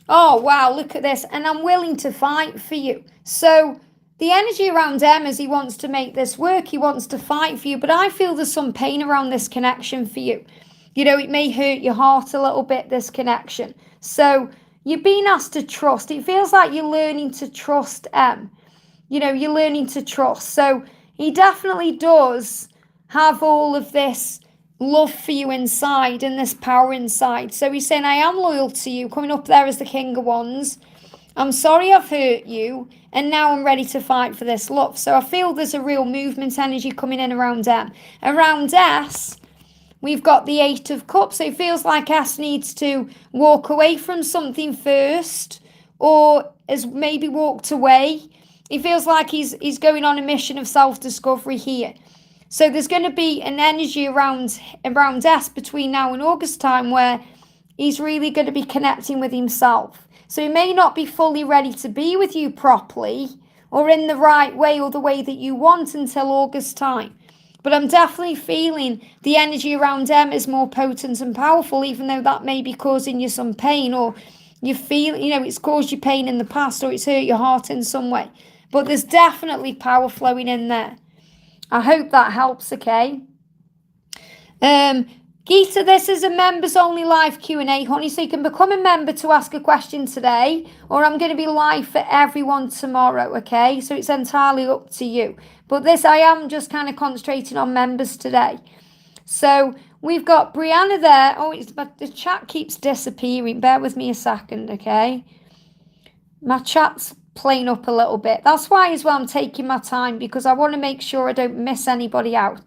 Oh, wow, look at this. And I'm willing to fight for you. So the energy around M is he wants to make this work. He wants to fight for you. But I feel there's some pain around this connection for you. You know, it may hurt your heart a little bit, this connection. So you're being asked to trust. It feels like you're learning to trust M. You know, you're learning to trust. So he definitely does have all of this love for you inside and this power inside. So he's saying, I am loyal to you, coming up there as the King of Wands. I'm sorry I've hurt you, and now I'm ready to fight for this love. So I feel there's a real movement energy coming in around M. Around S, we've got the 8 of Cups. So it feels like S needs to walk away from something first, or has maybe walked away. It feels like he's going on a mission of self-discovery here. So there's going to be an energy around S between now and August time where he's really going to be connecting with himself. So he may not be fully ready to be with you properly or in the right way or the way that you want until August time. But I'm definitely feeling the energy around M is more potent and powerful, even though that may be causing you some pain, or you feel, you know, it's caused you pain in the past, or it's hurt your heart in some way. But there's definitely power flowing in there. I hope that helps, okay? Gita, this is a members only live Q&A, honey, so you can become a member to ask a question today, or I'm going to be live for everyone tomorrow, okay? So it's entirely up to you. But this, I am just kind of concentrating on members today. So we've got Brianna there. Oh, the chat keeps disappearing. Bear with me a second, okay? My chat's playing up a little bit. That's why as well I'm taking my time, because I want to make sure I don't miss anybody out.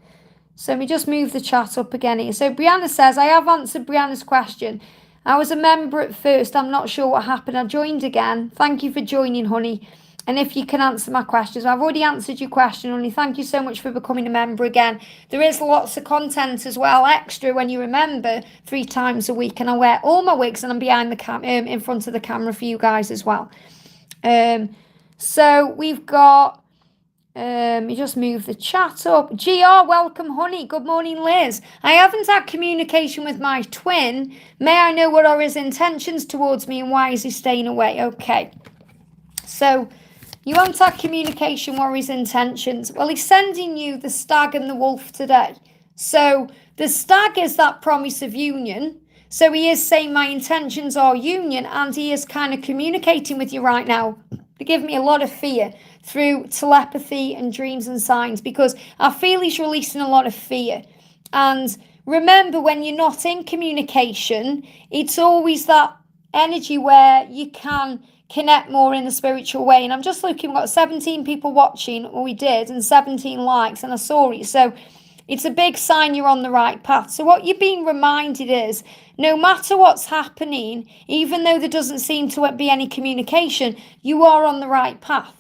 So let me just move the chat up again here. So Brianna says, I have answered Brianna's question. I was a member at first. I'm not sure what happened. I joined again. Thank you for joining, honey. And if you can answer my questions. I've already answered your question, honey. Thank you so much for becoming a member again. There is lots of content as well, extra when you remember 3 times a week. And I wear all my wigs and I'm behind the in front of the camera for you guys as well. So we've got, you just move the chat up. GR, welcome, honey. Good morning, Liz. I haven't had communication with my twin. May I know what are his intentions towards me and why is he staying away? Okay. So you haven't had communication, what are his intentions? Well, he's sending you the stag and the wolf today. So the stag is that promise of union. So he is saying my intentions are union, and he is kind of communicating with you right now. They give me a lot of fear through telepathy and dreams and signs, because I feel he's releasing a lot of fear. And remember, when you're not in communication, it's always that energy where you can connect more in the spiritual way. And I'm just looking, we've got 17 people watching, or we did, and 17 likes, and I saw it. So it's a big sign you're on the right path. So what you're being reminded is, no matter what's happening, even though there doesn't seem to be any communication, you are on the right path.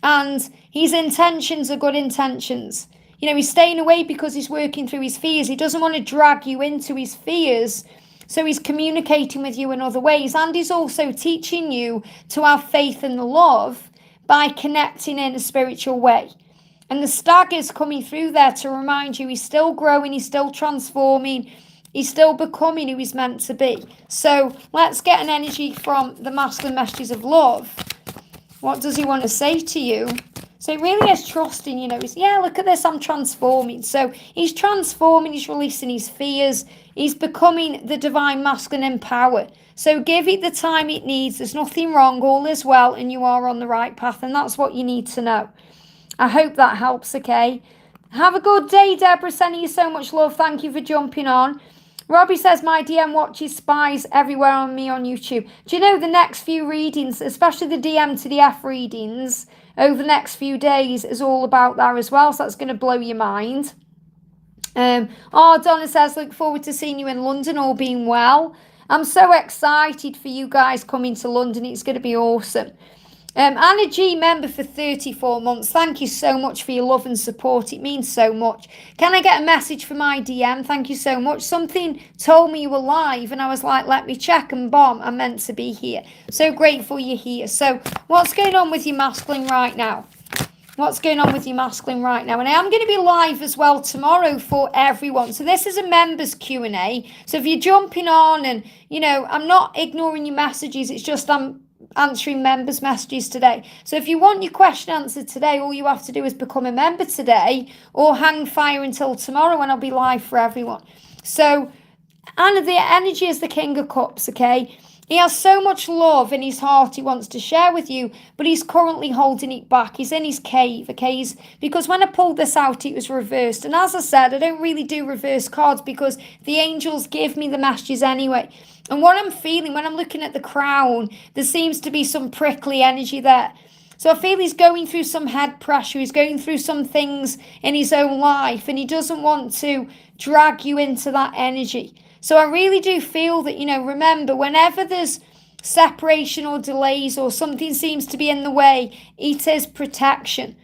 And his intentions are good intentions. You know, he's staying away because he's working through his fears. He doesn't want to drag you into his fears. So he's communicating with you in other ways. And he's also teaching you to have faith in the love by connecting in a spiritual way. And the stag is coming through there to remind you he's still growing, he's still transforming, he's still becoming who he's meant to be. So let's get an energy from the masculine messages of love. What does he want to say to you So it really is trusting, you know. He's, yeah, look at this, I'm transforming. So he's transforming, he's releasing his fears. He's becoming the divine masculine in power. So give it the time it needs. There's nothing wrong, all is well, and you are on the right path. And that's what you need to know. I hope that helps, okay? Have a good day, Deborah. Sending you so much love. Thank you for jumping on. Robbie says, my DM watches spies everywhere on me on YouTube. Do you know the next few readings, especially the DM to the F readings, over the next few days is all about that as well. So that's going to blow your mind. Donna says, look forward to seeing you in London, all being well. I'm so excited for you guys coming to London. It's going to be awesome. Anna G, member for 34 months. Thank you so much for your love and support. It means so much. Can I get a message from my DM? Thank you so much. Something told me you were live and I was like, let me check, and bomb, I'm meant to be here. So grateful you're here. So what's going on with your masculine right now? What's going on with your masculine right now? And I am going to be live as well tomorrow for everyone. So this is a members Q&A. So if you're jumping on and, you know, I'm not ignoring your messages. It's just I'm answering members' messages today. So if you want your question answered today, all you have to do is become a member today or hang fire until tomorrow when I'll be live for everyone. So, Anna, the energy is the King of Cups, okay? He has so much love in his heart he wants to share with you, but he's currently holding it back. He's in his cave, okay? Because when I pulled this out, it was reversed. And as I said, I don't really do reverse cards because the angels give me the messages anyway. And what I'm feeling when I'm looking at the crown, there seems to be some prickly energy there. So I feel he's going through some head pressure. He's going through some things in his own life, and he doesn't want to drag you into that energy. So I really do feel that, you know, remember, whenever there's separation or delays or something seems to be in the way, it is protection.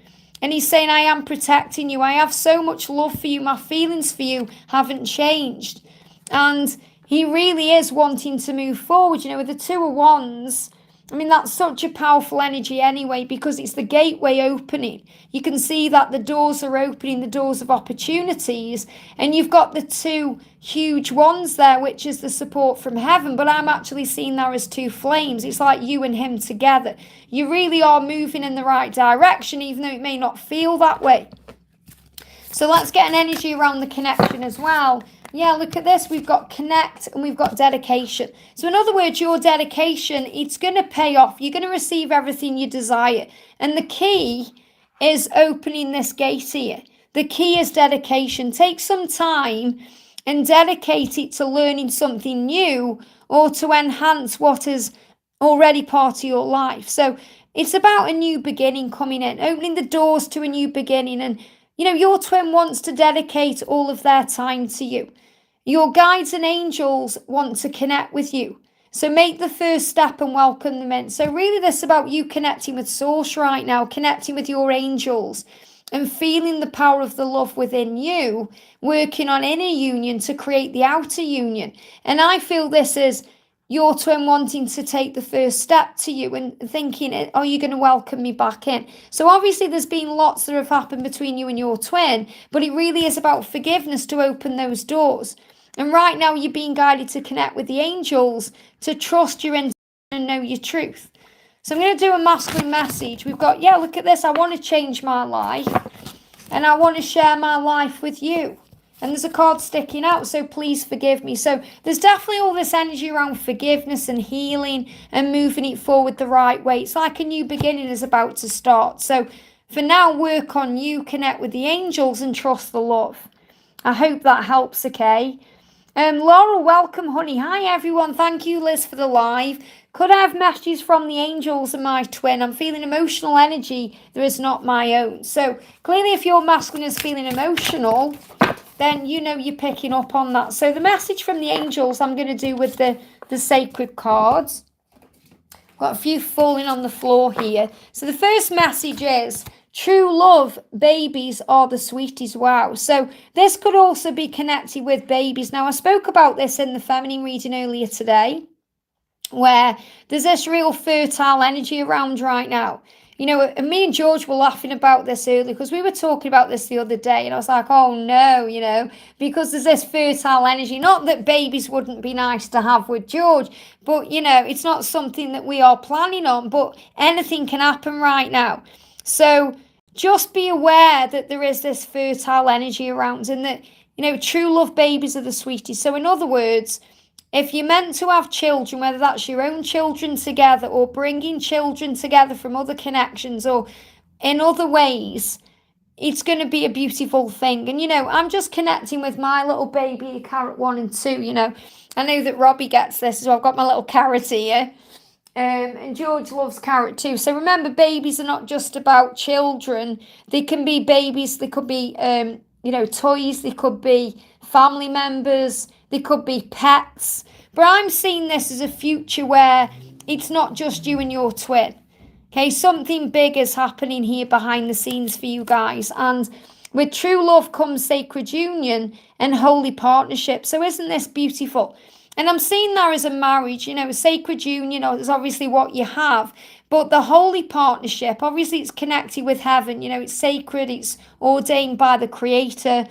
And he's saying, I am protecting you. I have so much love for you. My feelings for you haven't changed. And he really is wanting to move forward. You know, with the Two of Wands, I mean, that's such a powerful energy anyway, because it's the gateway opening. You can see that the doors are opening, the doors of opportunities, and you've got the two huge wands there, which is the support from heaven, but I'm actually seeing there as two flames. It's like you and him together. You really are moving in the right direction, even though it may not feel that way. So let's get an energy around the connection as well. Yeah, look at this. We've got connect and we've got dedication. So in other words, your dedication, it's going to pay off. You're going to receive everything you desire. And the key is opening this gate here. The key is dedication. Take some time and dedicate it to learning something new or to enhance what is already part of your life. So it's about a new beginning coming in, opening the doors to a new beginning. And, you know, your twin wants to dedicate all of their time to you. Your guides and angels want to connect with you. So make the first step and welcome them in. So really this is about you connecting with Source right now, connecting with your angels and feeling the power of the love within you, working on inner union to create the outer union. And I feel this is your twin wanting to take the first step to you and thinking, are you going to welcome me back in? So obviously there's been lots that have happened between you and your twin, but it really is about forgiveness to open those doors. And right now you're being guided to connect with the angels, to trust your intuition and know your truth. So I'm going to do a masculine message. We've got, yeah, look at this. I want to change my life and I want to share my life with you. And there's a card sticking out, so please forgive me. So there's definitely all this energy around forgiveness and healing and moving it forward the right way. It's like a new beginning is about to start. So for now, work on you, connect with the angels and trust the love. I hope that helps, okay? Laurel, welcome, honey. Hi, everyone. Thank you, Liz, for the live. Could I have messages from the angels and my twin? I'm feeling emotional energy that is not my own. So clearly, if your masculine is feeling emotional, then you know you're picking up on that. So the message from the angels I'm going to do with the sacred cards. Got a few falling on the floor here. So the first message is, true love, babies are the sweetest. Wow. So this could also be connected with babies. Now, I spoke about this in the feminine reading earlier today, where there's this real fertile energy around right now. You know, me and George were laughing about this earlier because we were talking about this the other day, and I was like, oh no, you know, because there's this fertile energy. Not that babies wouldn't be nice to have with George, but, you know, it's not something that we are planning on, but anything can happen right now. So just be aware that there is this fertile energy around, and that, you know, true love babies are the sweetest. So in other words, if you're meant to have children, whether that's your own children together or bringing children together from other connections or in other ways, it's going to be a beautiful thing. And, you know, I'm just connecting with my little baby, carrot 1 and 2, you know. I know that Robbie gets this as well. I've got my little carrot here. And George loves carrot too. So remember, babies are not just about children. They can be babies. They could be, you know, toys. They could be family members. They could be pets. But I'm seeing this as a future where it's not just you and your twin. Okay, something big is happening here behind the scenes for you guys. And with true love comes sacred union and holy partnership. So isn't this beautiful? And I'm seeing that as a marriage, you know, a sacred union is obviously what you have. But the holy partnership, obviously it's connected with heaven. You know, it's sacred, it's ordained by the Creator.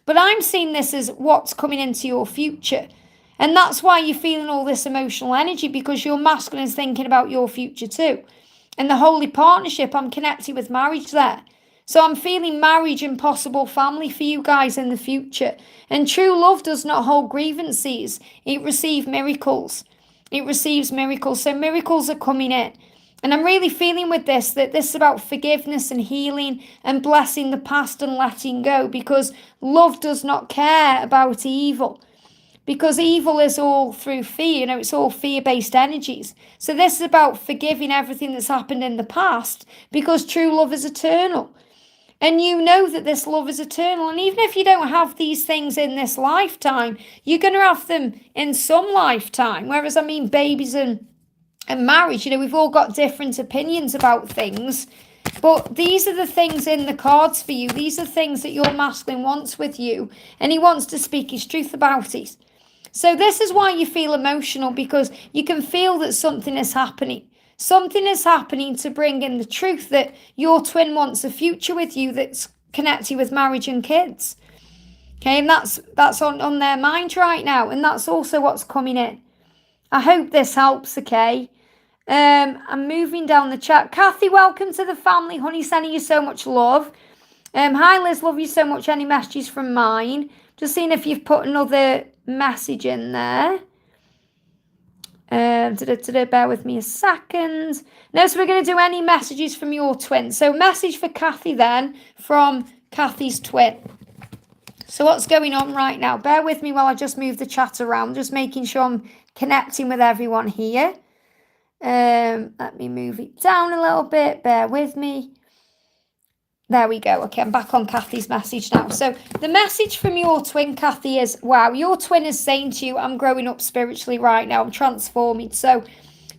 But I'm seeing this as what's coming into your future. And that's why you're feeling all this emotional energy, because your masculine is thinking about your future too. And the holy partnership, I'm connected with marriage there. So I'm feeling marriage and possible family for you guys in the future. And true love does not hold grievances. It receives miracles. It receives miracles. So miracles are coming in. And I'm really feeling with this, that this is about forgiveness and healing and blessing the past and letting go, because love does not care about evil. Because evil is all through fear, you know, it's all fear-based energies. So this is about forgiving everything that's happened in the past, because true love is eternal. And you know that this love is eternal. And even if you don't have these things in this lifetime, you're going to have them in some lifetime. Whereas, I mean, babies and marriage, you know, we've all got different opinions about things. But these are the things in the cards for you. These are things that your masculine wants with you. And he wants to speak his truth about it. So this is why you feel emotional, because you can feel that something is happening. Something is happening to bring in the truth that your twin wants a future with you that's connected with marriage and kids. Okay, and that's on their mind right now. And that's also what's coming in. I hope this helps, okay? I'm moving down the chat. Kathy, welcome to the family, honey. Sending you so much love. Hi, Liz. Love you so much. Any messages from mine? Just seeing if you've put another message in there. Bear with me a second. No, so we're going to do any messages from your twin. So message for Kathy then from Kathy's twin. So what's going on right now? Bear with me while I just move the chat around. Just making sure I'm connecting with everyone here. Let me move it down a little bit. Bear with me. There we go. Okay, I'm back on Kathy's message now. So the message from your twin, Kathy, is, wow, your twin is saying to you, I'm growing up spiritually right now. I'm transforming. So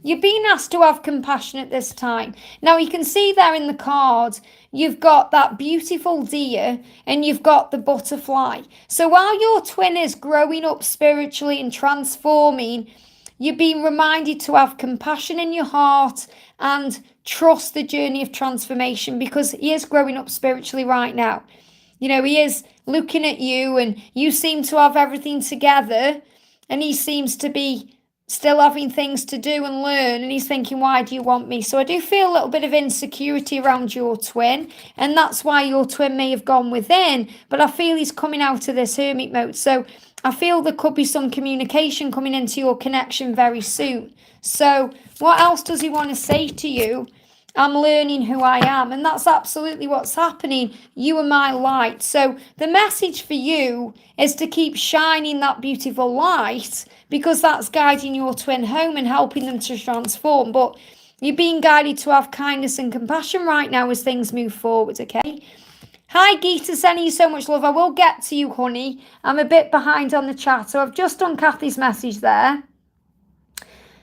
you're being asked to have compassion at this time. Now, you can see there in the card, you've got that beautiful deer and you've got the butterfly. So while your twin is growing up spiritually and transforming, you're being reminded to have compassion in your heart and trust the journey of transformation, because he is growing up spiritually right now. You know, he is looking at you and you seem to have everything together and he seems to be still having things to do and learn, and he's thinking, why do you want me? So I do feel a little bit of insecurity around your twin, and that's why your twin may have gone within, but I feel he's coming out of this hermit mode. So I feel there could be some communication coming into your connection very soon. So what else does he want to say to you? I'm learning who I am. And that's absolutely what's happening. You are my light. So the message for you is to keep shining that beautiful light, because that's guiding your twin home and helping them to transform. But you're being guided to have kindness and compassion right now as things move forward, okay? Hi, Gita, sending you so much love. I will get to you, honey. I'm a bit behind on the chat, so I've just done Kathy's message there.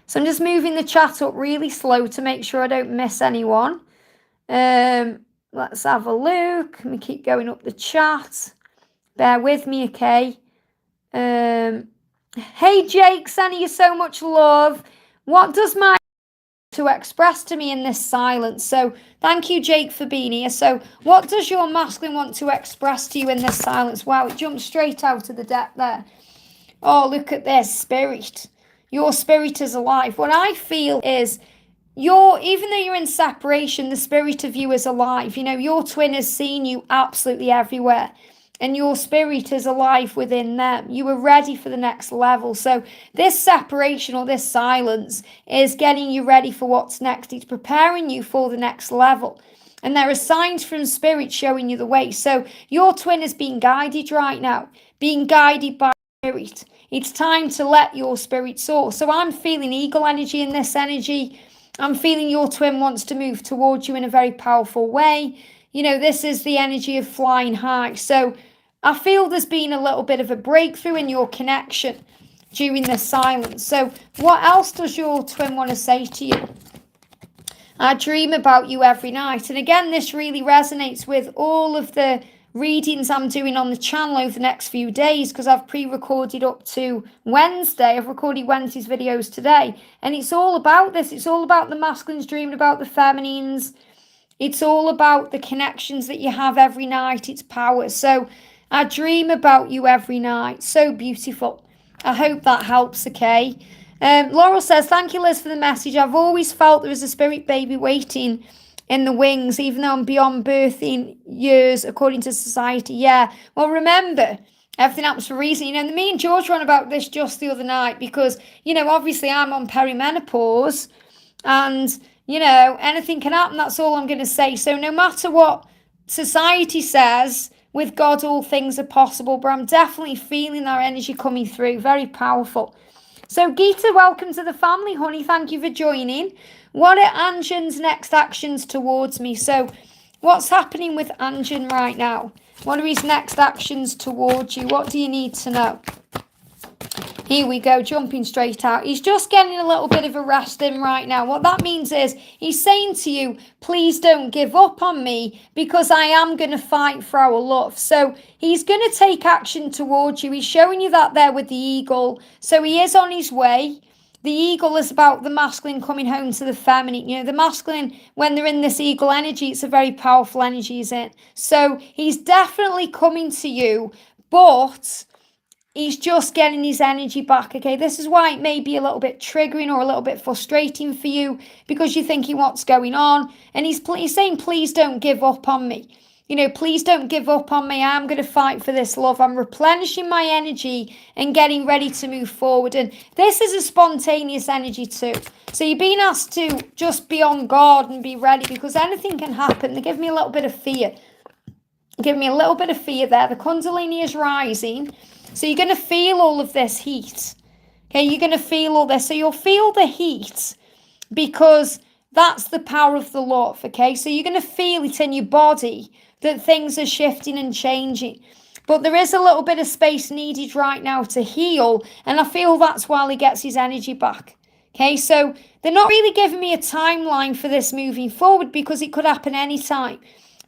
So I'm just moving the chat up really slow to make sure I don't miss anyone. Let's have a look. Let me keep going up the chat. Bear with me, okay? Hey, Jake, sending you so much love. What does my to express to me in this silence? So thank you, Jake, for being here. So what does your masculine want to express to you in this silence? Wow, it jumped straight out of the deck there. Oh, look at this, spirit. Your spirit is alive. What I feel is even though you're in separation, the spirit of you is alive. You know, your twin has seen you absolutely everywhere. And your spirit is alive within them. You are ready for the next level. So this separation or this silence is getting you ready for what's next. It's preparing you for the next level. And there are signs from spirit showing you the way. So your twin is being guided right now, being guided by spirit. It's time to let your spirit soar. So I'm feeling eagle energy in this energy. I'm feeling your twin wants to move towards you in a very powerful way. You know, this is the energy of flying high. So I feel there's been a little bit of a breakthrough in your connection during this silence. So what else does your twin want to say to you? I dream about you every night. And again, this really resonates with all of the readings I'm doing on the channel over the next few days, because I've pre-recorded up to Wednesday. I've recorded Wednesday's videos today. And it's all about this. It's all about the masculines dreaming about the feminines. It's all about the connections that you have every night. It's power. So I dream about you every night. So beautiful. I hope that helps, okay? Laurel says, thank you, Liz, for the message. I've always felt there is a spirit baby waiting in the wings, even though I'm beyond birthing years, according to society. Yeah, well, remember, everything happens for a reason. You know, me and George were on about this just the other night because, you know, obviously I'm on perimenopause and, you know, anything can happen. That's all I'm going to say. So no matter what society says, with God, all things are possible. But I'm definitely feeling that energy coming through. Very powerful. So Gita, welcome to the family, honey. Thank you for joining. What are Anjan's next actions towards me? So what's happening with Anjan right now? What are his next actions towards you? What do you need to know? Here we go, jumping straight out. He's just getting a little bit of a rest in right now. What that means is he's saying to you, please don't give up on me because I am going to fight for our love. So he's going to take action towards you. He's showing you that there with the eagle. So he is on his way. The eagle is about the masculine coming home to the feminine. You know, the masculine, when they're in this eagle energy, it's a very powerful energy, isn't it? So he's definitely coming to you, but he's just getting his energy back, okay? This is why it may be a little bit triggering or a little bit frustrating for you because you're thinking what's going on. And he's saying, please don't give up on me. You know, please don't give up on me. I'm going to fight for this love. I'm replenishing my energy and getting ready to move forward. And this is a spontaneous energy too. So you're being asked to just be on guard and be ready because anything can happen. They give me a little bit of fear. Give me a little bit of fear there. The Kundalini is rising. So you're going to feel all of this heat. Okay, you're going to feel all this. So you'll feel the heat because that's the power of the love. Okay, so you're going to feel it in your body that things are shifting and changing. But there is a little bit of space needed right now to heal. And I feel that's while he gets his energy back. Okay, so they're not really giving me a timeline for this moving forward because it could happen anytime.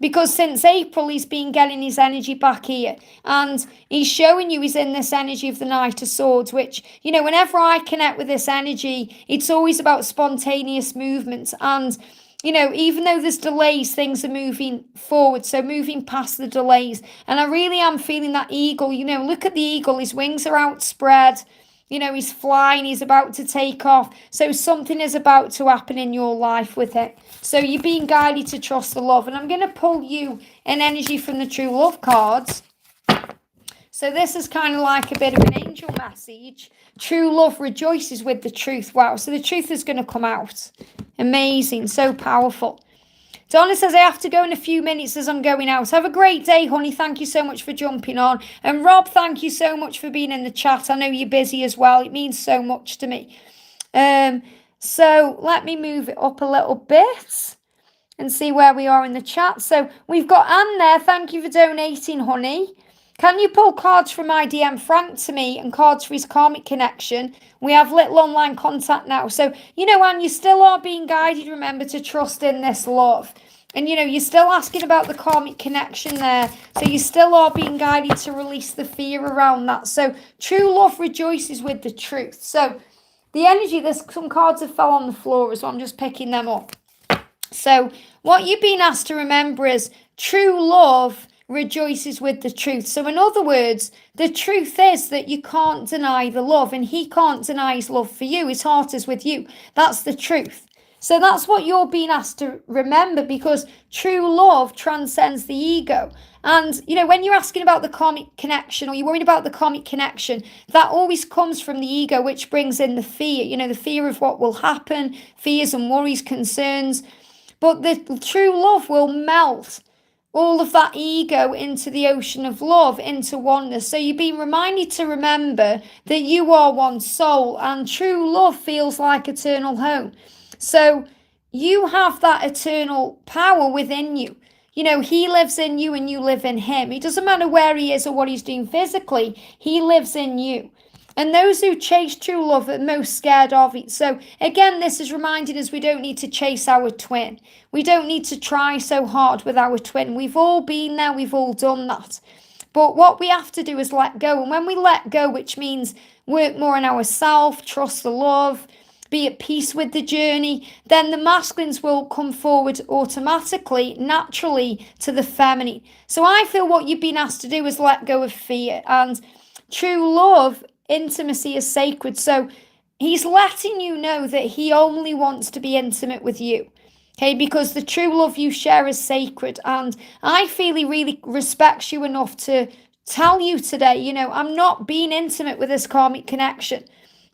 Because since April, he's been getting his energy back here. And he's showing you he's in this energy of the Knight of Swords, which, you know, whenever I connect with this energy, it's always about spontaneous movements. And, you know, even though there's delays, things are moving forward. So moving past the delays. And I really am feeling that eagle. You know, look at the eagle. His wings are outspread. You know, he's flying, he's about to take off. So something is about to happen in your life with it. So you're being guided to trust the love. And I'm going to pull you an energy from the True Love cards. So this is kind of like a bit of an angel message. True love rejoices with the truth. Wow, so the truth is going to come out. Amazing, so powerful. Donna says, I have to go in a few minutes as I'm going out. Have a great day, honey. Thank you so much for jumping on. And Rob, thank you so much for being in the chat. I know you're busy as well. It means so much to me. So let me move it up a little bit and see where we are in the chat. So we've got Anne there. Thank you for donating, honey. Can you pull cards from IDM Frank to me and cards for his karmic connection? We have little online contact now. So, you know, Anne, you still are being guided, remember, to trust in this love. And, you know, you're still asking about the karmic connection there. So you still are being guided to release the fear around that. So true love rejoices with the truth. So the energy, there's some cards have fell on the floor as well. I'm just picking them up. So what you've been asked to remember is true love rejoices with the truth. So in other words, the truth is that you can't deny the love and he can't deny his love for you. His heart is with you. That's the truth. So that's what you're being asked to remember, because true love transcends the ego. And, you know, when you're asking about the karmic connection, or you're worried about the karmic connection, that always comes from the ego, which brings in the fear, you know, the fear of what will happen, fears and worries, concerns. But the true love will melt all of that ego into the ocean of love, into oneness. So you're being reminded to remember that you are one soul, and true love feels like eternal home. So you have that eternal power within you. You know, he lives in you and you live in him. It doesn't matter where he is or what he's doing physically. He lives in you. And those who chase true love are most scared of it. So again, this is reminding us we don't need to chase our twin. We don't need to try so hard with our twin. We've all been there. We've all done that. But what we have to do is let go. And when we let go, which means work more on ourselves, trust the love, be at peace with the journey, then the masculines will come forward automatically, naturally, to the feminine. So I feel what you've been asked to do is let go of fear. And true love, intimacy is sacred. So he's letting you know that he only wants to be intimate with you. Okay, because the true love you share is sacred. And I feel he really respects you enough to tell you today, you know, I'm not being intimate with this karmic connection.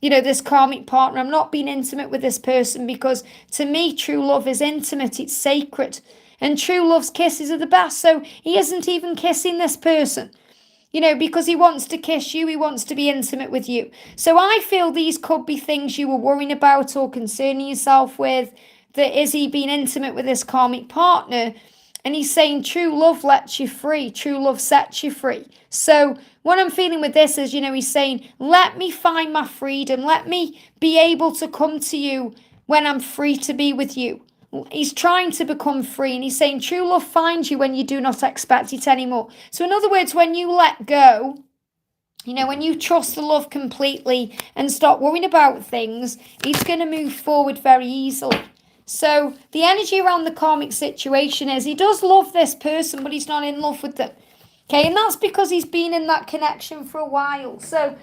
You know, this karmic partner, I'm not being intimate with this person, because to me, true love is intimate, it's sacred. And true love's kisses are the best. So he isn't even kissing this person, you know, because he wants to kiss you, he wants to be intimate with you. So I feel these could be things you were worrying about or concerning yourself with, that is he being intimate with this karmic partner? And he's saying true love lets you free, true love sets you free. So what I'm feeling with this is, you know, he's saying, let me find my freedom. Let me be able to come to you when I'm free to be with you. He's trying to become free. And he's saying true love finds you when you do not expect it anymore. So in other words, when you let go, you know, when you trust the love completely and stop worrying about things, it's going to move forward very easily. So the energy around the karmic situation is he does love this person, but he's not in love with them. Okay, and that's because he's been in that connection for a while. So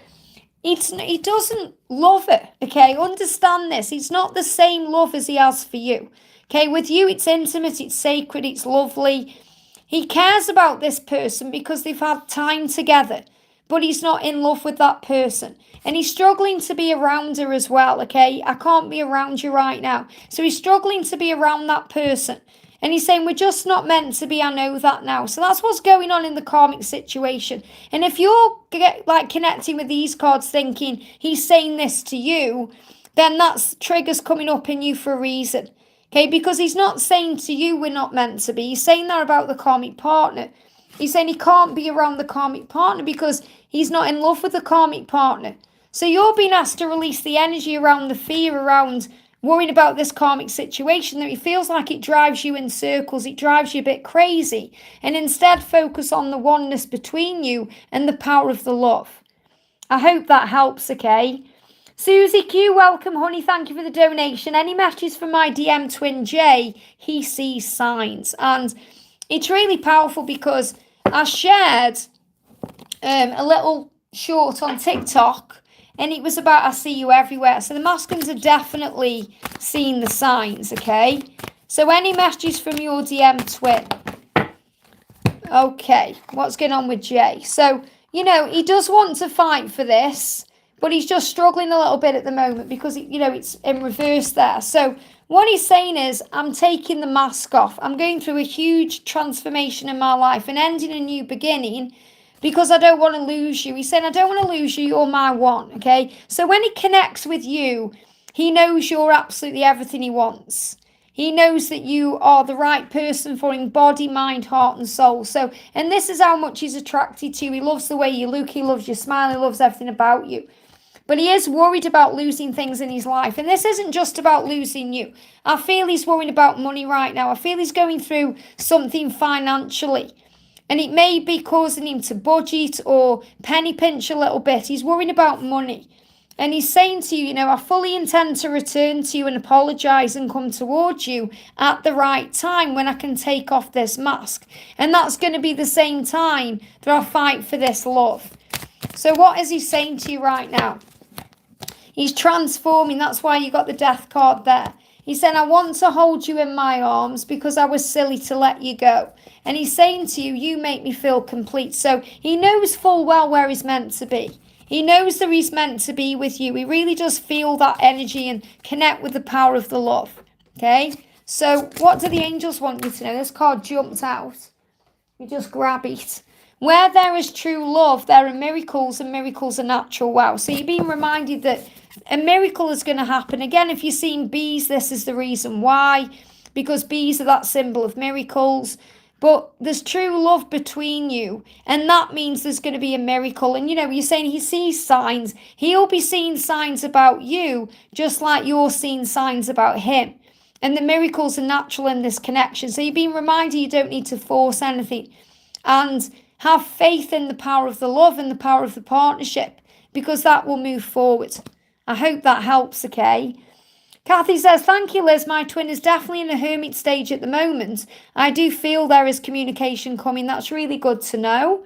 he doesn't love it. Okay, understand this. It's not the same love as he has for you. Okay, with you, it's intimate, it's sacred, it's lovely. He cares about this person because they've had time together, but he's not in love with that person. And he's struggling to be around her as well, okay? I can't be around you right now. So he's struggling to be around that person. And he's saying, we're just not meant to be, I know that now. So that's what's going on in the karmic situation. And if you're like connecting with these cards thinking he's saying this to you, then that's triggers coming up in you for a reason. Okay, because he's not saying to you we're not meant to be. He's saying that about the karmic partner. He's saying he can't be around the karmic partner because he's not in love with the karmic partner. So you're being asked to release the energy around the fear, around worrying about this karmic situation, that it feels like it drives you in circles, it drives you a bit crazy, and instead focus on the oneness between you and the power of the love. I hope that helps, okay? Susie Q, welcome, honey. Thank you for the donation. Any messages from my DM twin Jay? He sees signs. And it's really powerful because I shared a little short on TikTok, and it was about I see you everywhere. So the masculines are definitely seeing the signs, okay? So any messages from your DM twin? Okay, what's going on with Jay? So, you know, he does want to fight for this, but he's just struggling a little bit at the moment because, you know, it's in reverse there. So what he's saying is, I'm taking the mask off. I'm going through a huge transformation in my life and ending a new beginning because I don't want to lose you. He's saying, I don't want to lose you. You're my one, okay? So when he connects with you, he knows you're absolutely everything he wants. He knows that you are the right person for him, body, mind, heart, and soul. So, and this is how much he's attracted to you. He loves the way you look. He loves your smile. He loves everything about you. But he is worried about losing things in his life. And this isn't just about losing you. I feel he's worried about money right now. I feel he's going through something financially. And it may be causing him to budget or penny pinch a little bit. He's worrying about money. And he's saying to you, you know, I fully intend to return to you and apologise and come towards you at the right time when I can take off this mask. And that's going to be the same time that I fight for this love. So what is he saying to you right now? He's transforming. That's why you got the death card there. He said, I want to hold you in my arms because I was silly to let you go. And he's saying to you, you make me feel complete. So he knows full well where he's meant to be. He knows that he's meant to be with you. He really does feel that energy and connect with the power of the love. Okay? So what do the angels want you to know? This card jumped out. You just grab it. Where there is true love, there are miracles, and miracles are natural. Wow. So you're being reminded that a miracle is going to happen. Again, if you're seeing bees, this is the reason why. Because bees are that symbol of miracles. But there's true love between you. And that means there's going to be a miracle. And, you're saying he sees signs. He'll be seeing signs about you, just like you're seeing signs about him. And the miracles are natural in this connection. So you're being reminded you don't need to force anything. And have faith in the power of the love and the power of the partnership, because that will move forward. I hope that helps, okay? Kathy says, thank you, Liz. My twin is definitely in a hermit stage at the moment. I do feel there is communication coming. That's really good to know.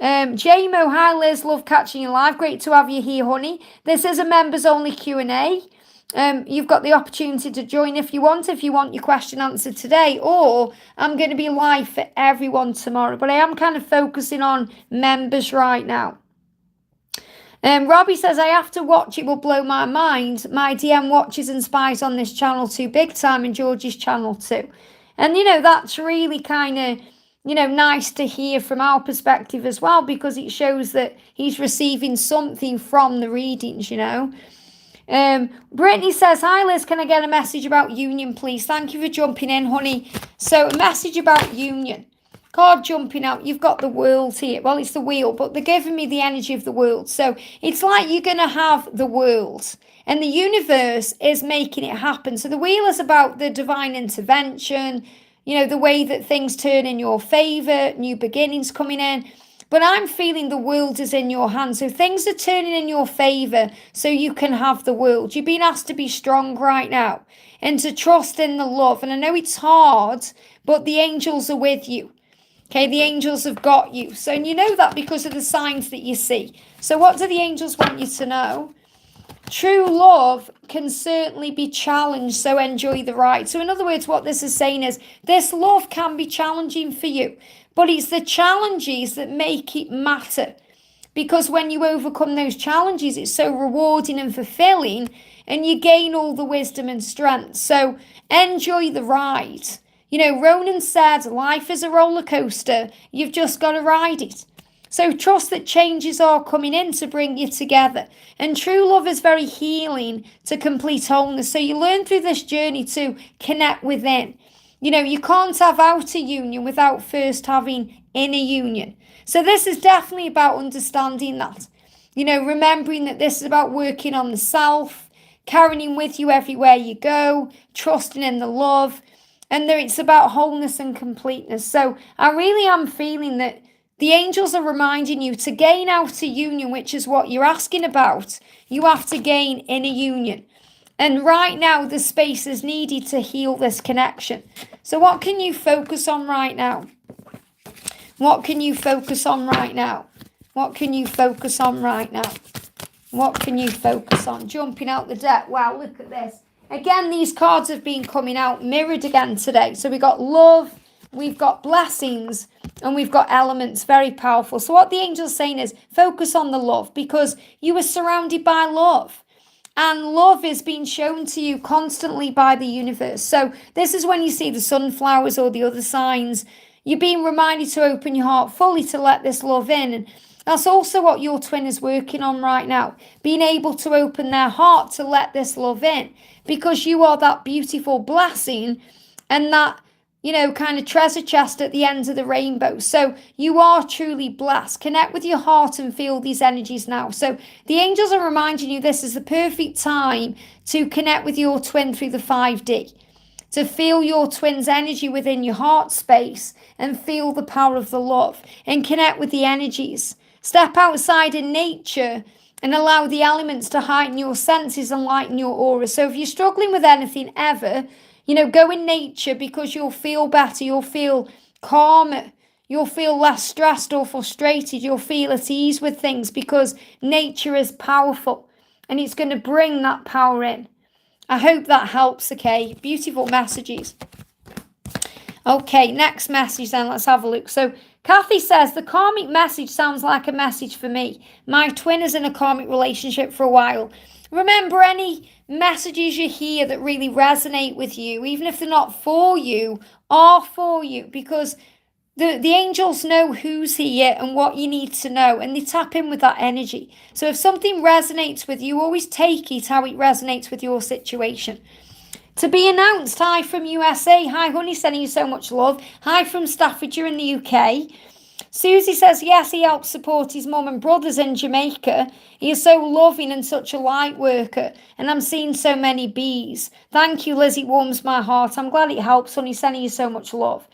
JMO, hi, Liz. Love catching you live. Great to have you here, honey. This is a members-only Q&A. You've got the opportunity to join if you want your question answered today, or I'm going to be live for everyone tomorrow, but I am kind of focusing on members right now. Robbie says, I have to watch, it will blow my mind. My DM watches and spies on this channel too, big time, and George's channel too. And, that's really kind of, nice to hear from our perspective as well, because it shows that he's receiving something from the readings, Brittany says, hi Liz, can I get a message about union please? Thank you for jumping in, honey. So a message about union. Card jumping out, you've got the world here. Well, it's the wheel, but they're giving me the energy of the world. So it's like you're going to have the world and the universe is making it happen. So the wheel is about the divine intervention, the way that things turn in your favor, new beginnings coming in. But I'm feeling the world is in your hands. So things are turning in your favor so you can have the world. You're being asked to be strong right now and to trust in the love. And I know it's hard, but the angels are with you. Okay, the angels have got you. So and you know that because of the signs that you see. So what do the angels want you to know? True love can certainly be challenged, so enjoy the ride. So in other words, what this is saying is this love can be challenging for you. But it's the challenges that make it matter. Because when you overcome those challenges, it's so rewarding and fulfilling, and you gain all the wisdom and strength. So enjoy the ride. Ronan said, life is a roller coaster. You've just got to ride it. So trust that changes are coming in to bring you together. And true love is very healing to complete wholeness. So you learn through this journey to connect within. You can't have outer union without first having inner union. So this is definitely about understanding that. Remembering that this is about working on the self, carrying with you everywhere you go, trusting in the love, and that it's about wholeness and completeness. So I really am feeling that the angels are reminding you to gain outer union, which is what you're asking about. You have to gain inner union. And right now, the space is needed to heal this connection. So what can you focus on right now? What can you focus on right now? What can you focus on right now? What can you focus on? Jumping out the deck. Wow, look at this. Again, these cards have been coming out mirrored again today. So we've got love, we've got blessings, and we've got elements. Very powerful. So what the angel's saying is focus on the love, because you are surrounded by love. And love is being shown to you constantly by the universe. So this is when you see the sunflowers or the other signs. You're being reminded to open your heart fully to let this love in. And that's also what your twin is working on right now. Being able to open their heart to let this love in. Because you are that beautiful blessing and that, kind of treasure chest at the end of the rainbow. So you are truly blessed. Connect with your heart and feel these energies now. So the angels are reminding you this is the perfect time to connect with your twin through the 5D. To feel your twin's energy within your heart space and feel the power of the love and connect with the energies. Step outside in nature and allow the elements to heighten your senses and lighten your aura. So if you're struggling with anything ever, go in nature, because you'll feel better, you'll feel calmer, you'll feel less stressed or frustrated, you'll feel at ease with things, because nature is powerful and it's going to bring that power in. I hope that helps, okay? Beautiful messages. Okay, next message then, let's have a look. So Kathy says, the karmic message sounds like a message for me. My twin is in a karmic relationship for a while. Remember, any messages you hear that really resonate with you, even if they're not for you, are for you, because the angels know who's here and what you need to know, and they tap in with that energy. So if something resonates with you, always take it how it resonates with your situation. To be announced, hi from USA. Hi, honey, sending you so much love. Hi from Staffordshire in the UK. Susie says, yes, he helps support his mum and brothers in Jamaica. He is so loving and such a light worker. And I'm seeing so many bees. Thank you, Liz. It warms my heart. I'm glad it helps, honey, sending you so much love.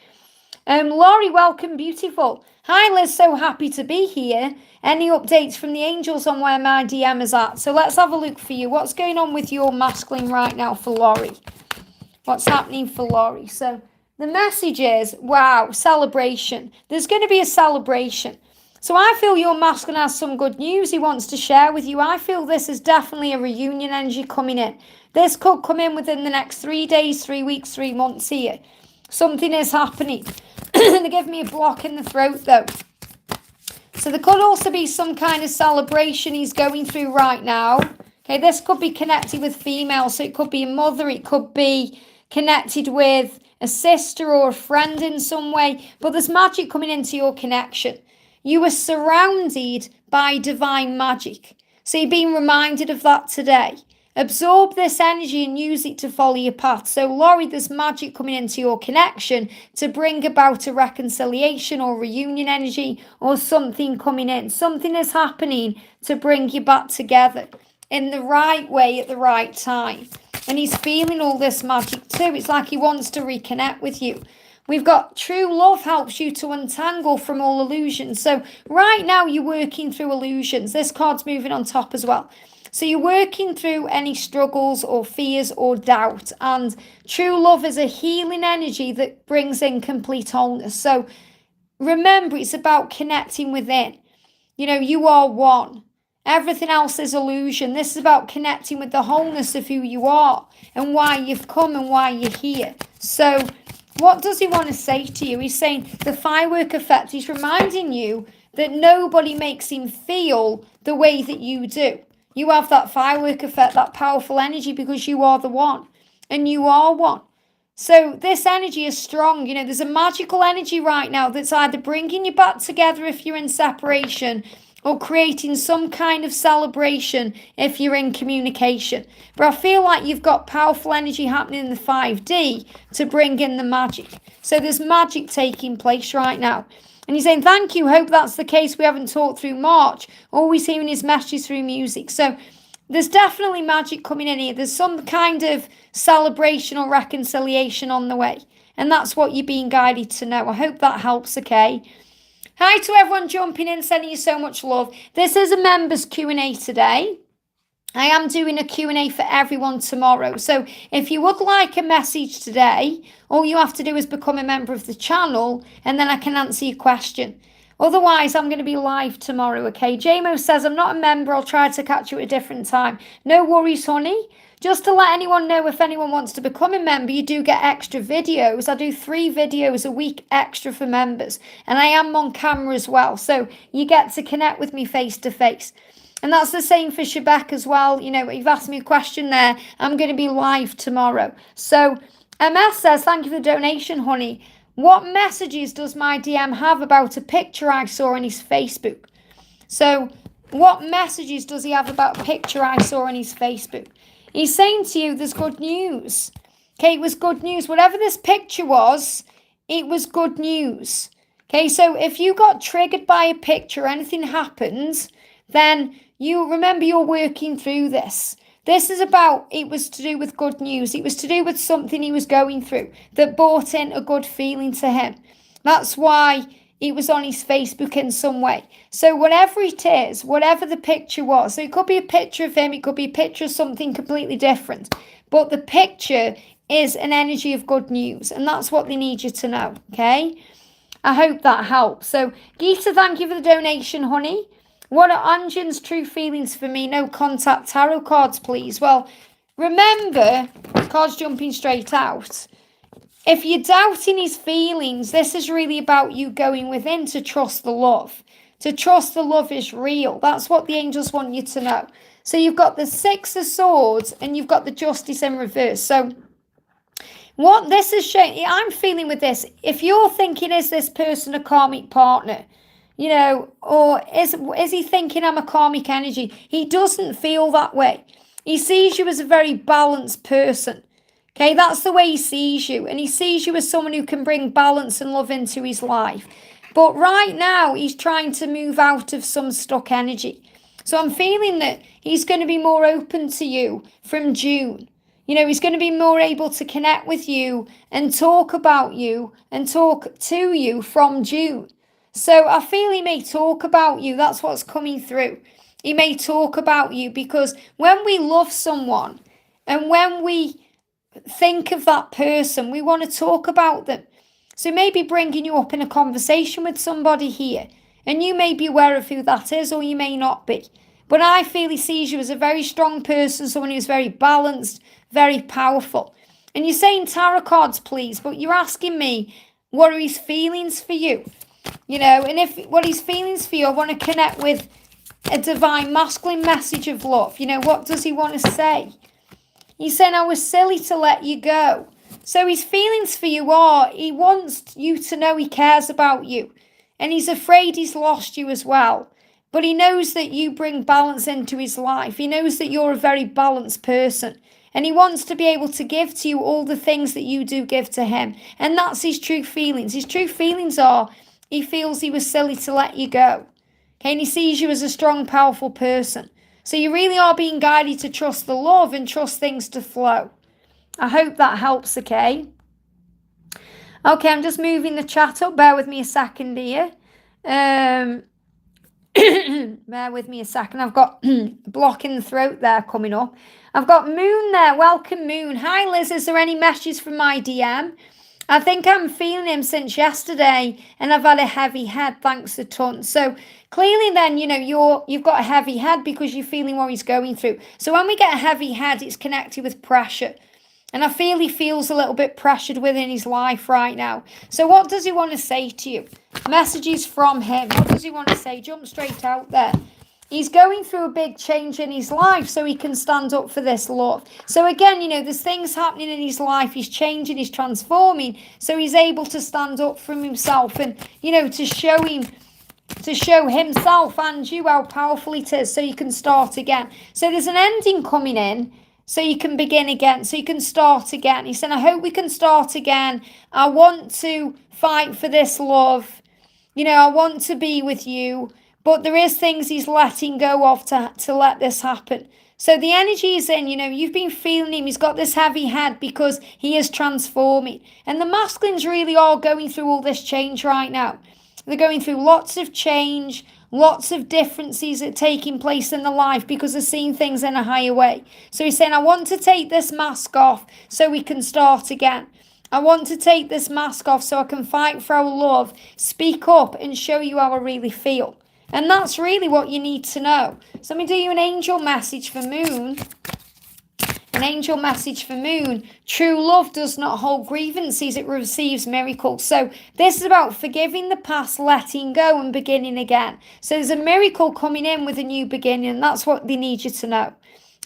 Laurie, welcome, beautiful. Hi, Liz, so happy to be here. Any updates from the angels on where my DM is at? So let's have a look for you. What's going on with your masculine right now for Laurie? What's happening for Laurie? So the message is, wow, celebration. There's going to be a celebration. So I feel your masculine has some good news he wants to share with you. I feel this is definitely a reunion energy coming in. This could come in within the next 3 days, 3 weeks, 3 months here. Something is happening. They give me a block in the throat though. So there could also be some kind of celebration he's going through right now. Okay, this could be connected with females. So it could be a mother. It could be connected with a sister or a friend in some way. But there's magic coming into your connection. You are surrounded by divine magic. So you're being reminded of that today. Absorb this energy and use it to follow your path. So, Laurie, there's magic coming into your connection to bring about a reconciliation or reunion energy or something coming in. Something is happening to bring you back together in the right way at the right time. And he's feeling all this magic too. It's like he wants to reconnect with you. We've got true love helps you to untangle from all illusions. So right now you're working through illusions. This card's moving on top as well. So you're working through any struggles or fears or doubt. And true love is a healing energy that brings in complete wholeness. So remember, it's about connecting within. You know, you are one. Everything else is illusion. This is about connecting with the wholeness of who you are and why you've come and why you're here. So what does he want to say to you? He's saying the firework effect. He's reminding you that nobody makes him feel the way that you do. You have that firework effect, that powerful energy, because you are the one. And you are one. So this energy is strong. You know, there's a magical energy right now that's either bringing you back together if you're in separation or creating some kind of celebration if you're in communication. But I feel like you've got powerful energy happening in the 5D to bring in the magic. So there's magic taking place right now. And he's saying, thank you, hope that's the case. We haven't talked through March. Always hearing his messages through music. So there's definitely magic coming in here. There's some kind of celebration or reconciliation on the way. And that's what you're being guided to know. I hope that helps, okay? Hi to everyone jumping in, sending you so much love. This is a members Q&A today. I am doing a Q&A for everyone tomorrow. So if you would like a message today, all you have to do is become a member of the channel and then I can answer your question. Otherwise, I'm going to be live tomorrow, okay? JMO says, I'm not a member. I'll try to catch you at a different time. No worries, honey. Just to let anyone know, if anyone wants to become a member, you do get extra videos. I do 3 videos a week extra for members. And I am on camera as well. So you get to connect with me face to face. And that's the same for Shebek as well. You know, you've asked me a question there. I'm going to be live tomorrow. So MS says, thank you for the donation, honey. What messages does my DM have about a picture I saw on his Facebook? So what messages does he have about a picture I saw on his Facebook? He's saying to you, there's good news. Okay, it was good news. Whatever this picture was, it was good news. Okay, so if you got triggered by a picture, anything happens, then you remember you're working through this. This is about, it was to do with good news. It was to do with something he was going through that brought in a good feeling to him. That's why it was on his Facebook in some way. So whatever it is, whatever the picture was, so it could be a picture of him, it could be a picture of something completely different. But the picture is an energy of good news. And that's what they need you to know, okay? I hope that helps. So Gita, thank you for the donation, honey. What are Anjan's true feelings for me? No contact tarot cards, please. Well, remember, cards jumping straight out. If you're doubting his feelings, this is really about you going within to trust the love. To trust the love is real. That's what the angels want you to know. So you've got the Six of Swords and you've got the Justice in reverse. So what this is showing, I'm feeling with this, if you're thinking, is this person a karmic partner? You know, or is he thinking I'm a karmic energy? He doesn't feel that way. He sees you as a very balanced person. Okay, that's the way he sees you. And he sees you as someone who can bring balance and love into his life. But right now, he's trying to move out of some stuck energy. So I'm feeling that he's going to be more open to you from June. You know, he's going to be more able to connect with you and talk about you and talk to you from June. So I feel he may talk about you. That's what's coming through. He may talk about you because when we love someone and when we think of that person, we want to talk about them. So maybe bringing you up in a conversation with somebody here, and you may be aware of who that is or you may not be. But I feel he sees you as a very strong person, someone who's very balanced, very powerful. And you're saying tarot cards, please, but you're asking me, what are his feelings for you? You know, and if what his feelings for you, I want to connect with a divine masculine message of love. You know, what does he want to say? He's saying, I was silly to let you go. So his feelings for you are, he wants you to know he cares about you. And he's afraid he's lost you as well. But he knows that you bring balance into his life. He knows that you're a very balanced person. And he wants to be able to give to you all the things that you do give to him. And that's his true feelings. His true feelings are, he feels he was silly to let you go. Okay, and he sees you as a strong, powerful person. So you really are being guided to trust the love and trust things to flow. I hope that helps, okay? Okay, I'm just moving the chat up. Bear with me a second here. Bear with me a second. I've got block in the throat there coming up. I've got Moon there. Welcome, Moon. Hi, Liz. Is there any messages from my DM? I think I'm feeling him since yesterday, and I've had a heavy head. Thanks a ton. So clearly then, you know, you've got a heavy head because you're feeling what he's going through. So when we get a heavy head, it's connected with pressure. And I feel he feels a little bit pressured within his life right now. So what does he want to say to you? Messages from him. What does he want to say? Jump straight out there. He's going through a big change in his life so he can stand up for this love. So again, you know, there's things happening in his life. He's changing, he's transforming. So he's able to stand up for himself and, you know, to show himself and you how powerful it is so you can start again. So there's an ending coming in. So you can begin again, so you can start again. He said, I hope we can start again. I want to fight for this love. You know, I want to be with you. But there is things he's letting go of to let this happen. So the energy is in, you know, you've been feeling him. He's got this heavy head because he is transforming. And the masculines really are going through all this change right now. They're going through lots of change, lots of differences are taking place in their life because they're seeing things in a higher way. So he's saying, I want to take this mask off so we can start again. I want to take this mask off so I can fight for our love, speak up and show you how I really feel. And that's really what you need to know. So let me do you an angel message for Moon. An angel message for Moon. True love does not hold grievances, it receives miracles. So this is about forgiving the past, letting go and beginning again. So there's a miracle coming in with a new beginning, and that's what they need you to know.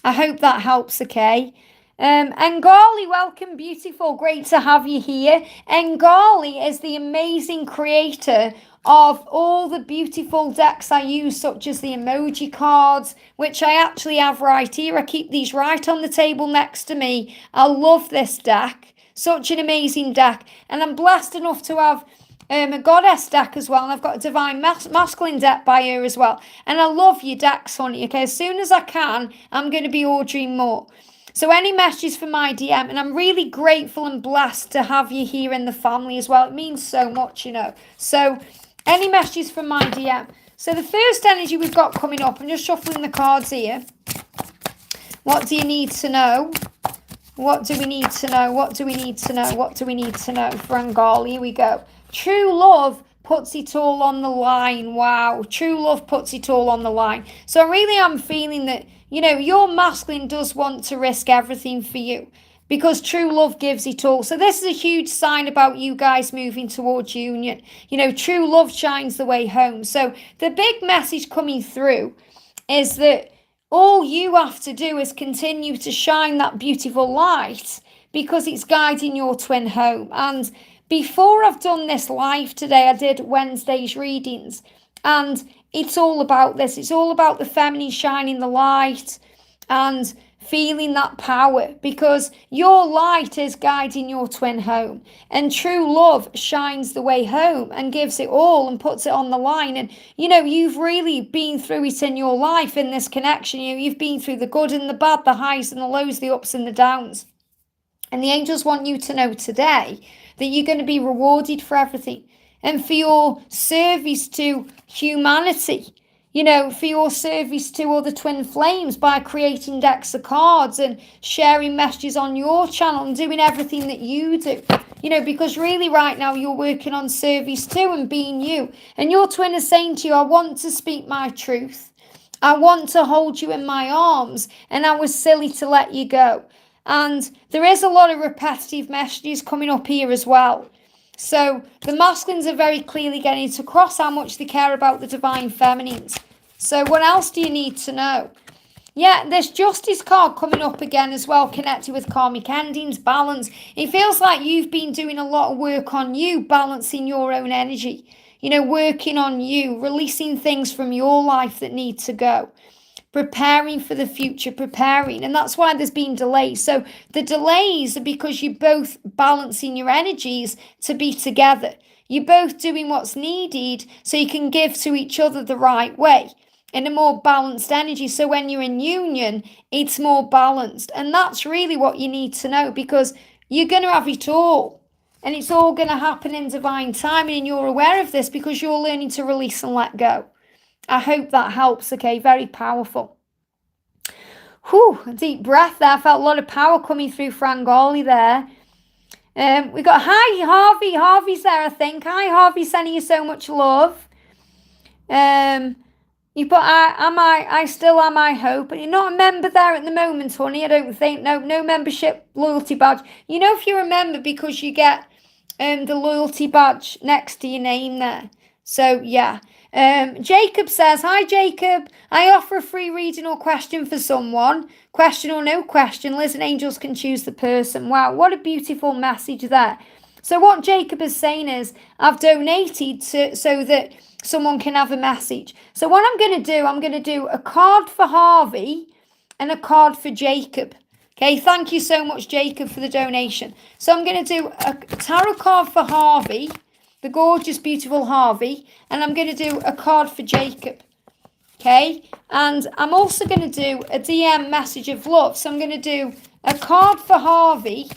I hope that helps, okay? Angoli, welcome, beautiful. Great to have you here. Angoli is the amazing creator of all the beautiful decks I use, such as the emoji cards, which I actually have right here. I keep these right on the table next to me. I love this deck. Such an amazing deck. And I'm blessed enough to have a goddess deck as well. And I've got a divine masculine deck by her as well. And I love your decks, honey. Okay, as soon as I can, I'm going to be ordering more. So any messages for my DM, and I'm really grateful and blessed to have you here in the family as well. It means so much, you know. So any messages from my DM. So the first energy we've got coming up, I'm just shuffling the cards here. What do you need to know? What do we need to know? What do we need to know? What do we need to know for Angoli? Here we go. True love puts it all on the line. Wow. True love puts it all on the line. So I really am feeling that, you know, your masculine does want to risk everything for you, because true love gives it all. So this is a huge sign about you guys moving towards union. You know, true love shines the way home. So the big message coming through is that all you have to do is continue to shine that beautiful light, because it's guiding your twin home. And before I've done this live today, I did Wednesday's readings, and it's all about this. It's all about the feminine shining the light and feeling that power, because your light is guiding your twin home, and true love shines the way home and gives it all and puts it on the line. And you know, you've really been through it in your life in this connection. You've been through the good and the bad, the highs and the lows, the ups and the downs. And the angels want you to know today that you're going to be rewarded for everything, and for your service to humanity, you know, for your service to other twin flames by creating decks of cards and sharing messages on your channel and doing everything that you do. You know, because really right now you're working on service too and being you. And your twin is saying to you, I want to speak my truth. I want to hold you in my arms, and I was silly to let you go. And there is a lot of repetitive messages coming up here as well. So the masculines are very clearly getting it across how much they care about the divine feminines. So what else do you need to know? Yeah, this Justice card coming up again as well, connected with karmic endings, balance. It feels like you've been doing a lot of work on you, balancing your own energy. You know, working on you, releasing things from your life that need to go. Preparing for the future, preparing. And that's why there's been delays. So the delays are because you're both balancing your energies to be together. You're both doing what's needed so you can give to each other the right way, in a more balanced energy. So when you're in union, it's more balanced. And that's really what you need to know, because you're going to have it all. And it's all going to happen in divine timing. And you're aware of this because you're learning to release and let go. I hope that helps, okay? Very powerful. Whew, a deep breath there. I felt a lot of power coming through for Angoli there. We got, hi, Harvey. Harvey's there, I think. Hi, Harvey, sending you so much love. You put, I still am, I hope. And you're not a member there at the moment, honey, I don't think. No membership loyalty badge. You know, if you remember, because you get the loyalty badge next to your name there. So, yeah. Jacob says, hi Jacob, I offer a free reading or question for someone. Question or no question, Liz and angels can choose the person. Wow, what a beautiful message there. So what Jacob is saying is, I've donated so that someone can have a message. So what I'm going to do a card for Harvey and a card for Jacob. Okay, thank you so much, Jacob, for the donation. So I'm going to do a tarot card for Harvey, the gorgeous, beautiful Harvey, and I'm going to do a card for Jacob, okay? And I'm also going to do a DM message of love. So I'm going to do a card for Harvey,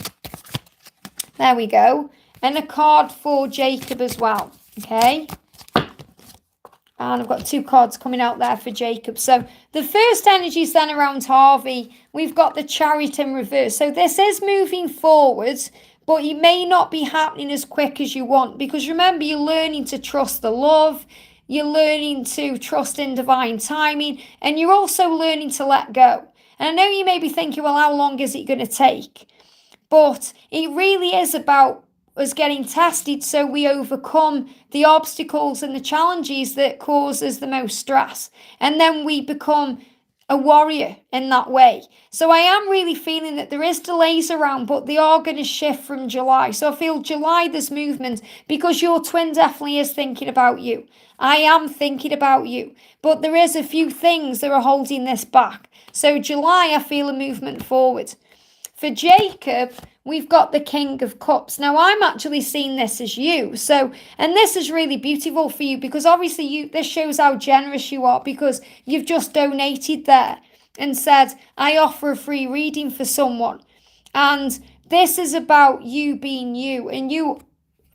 there we go, and a card for Jacob as well, okay? And I've got 2 cards coming out there for Jacob. So the first energy is then around Harvey. We've got the Chariot in reverse. So this is moving forwards, but it may not be happening as quick as you want, because remember, you're learning to trust the love, you're learning to trust in divine timing, and you're also learning to let go. And I know you may be thinking, well, how long is it going to take? But it really is about us getting tested so we overcome the obstacles and the challenges that cause us the most stress. And then we become a warrior in that way. So I am really feeling that there is delays around, but they are going to shift from July. So I feel July there's movement, because your twin definitely is thinking about you. I am thinking about you, but there is a few things that are holding this back. So July, I feel a movement forward. For Jacob, we've got the King of Cups. Now, I'm actually seeing this as you. So, and this is really beautiful for you, because obviously this shows how generous you are, because you've just donated there and said, I offer a free reading for someone. And this is about you being you, and you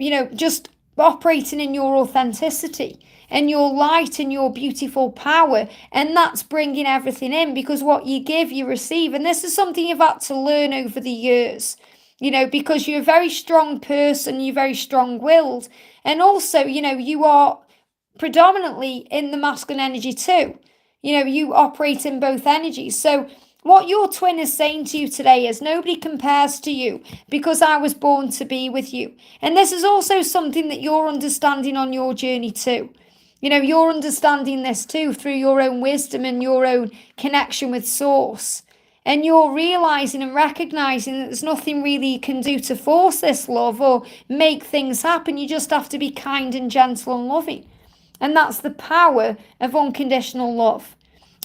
know, just operating in your authenticity and your light and your beautiful power. And that's bringing everything in, because what you give, you receive. And this is something you've had to learn over the years, you know, because you're a very strong person, you're very strong-willed. And also, you know, you are predominantly in the masculine energy too. you operate in both energies. So what your twin is saying to you today is nobody compares to you because I was born to be with you. And this is also something that you're understanding on your journey too. You're understanding this too through your own wisdom and your own connection with Source. And you're realizing and recognizing that there's nothing really you can do to force this love or make things happen. You just have to be kind and gentle and loving. And that's the power of unconditional love.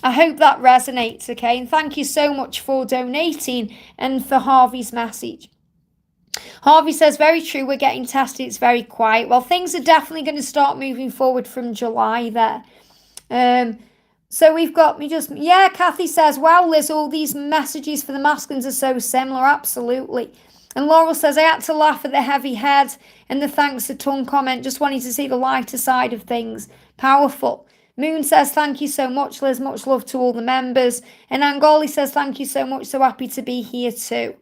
I hope that resonates, okay? And thank you so much for donating and for Harvey's message. Harvey says, very true, we're getting tested, it's very quiet. Well, things are definitely going to start moving forward from July there. So we've got Kathy says, wow, Liz, all these messages for the masculines are so similar. Absolutely. And Laurel says, I had to laugh at the heavy head and the thanks to tongue comment. Just wanting to see the lighter side of things. Powerful. Moon says, thank you so much, Liz. Much love to all the members. And Angoli says, thank you so much. So happy to be here too.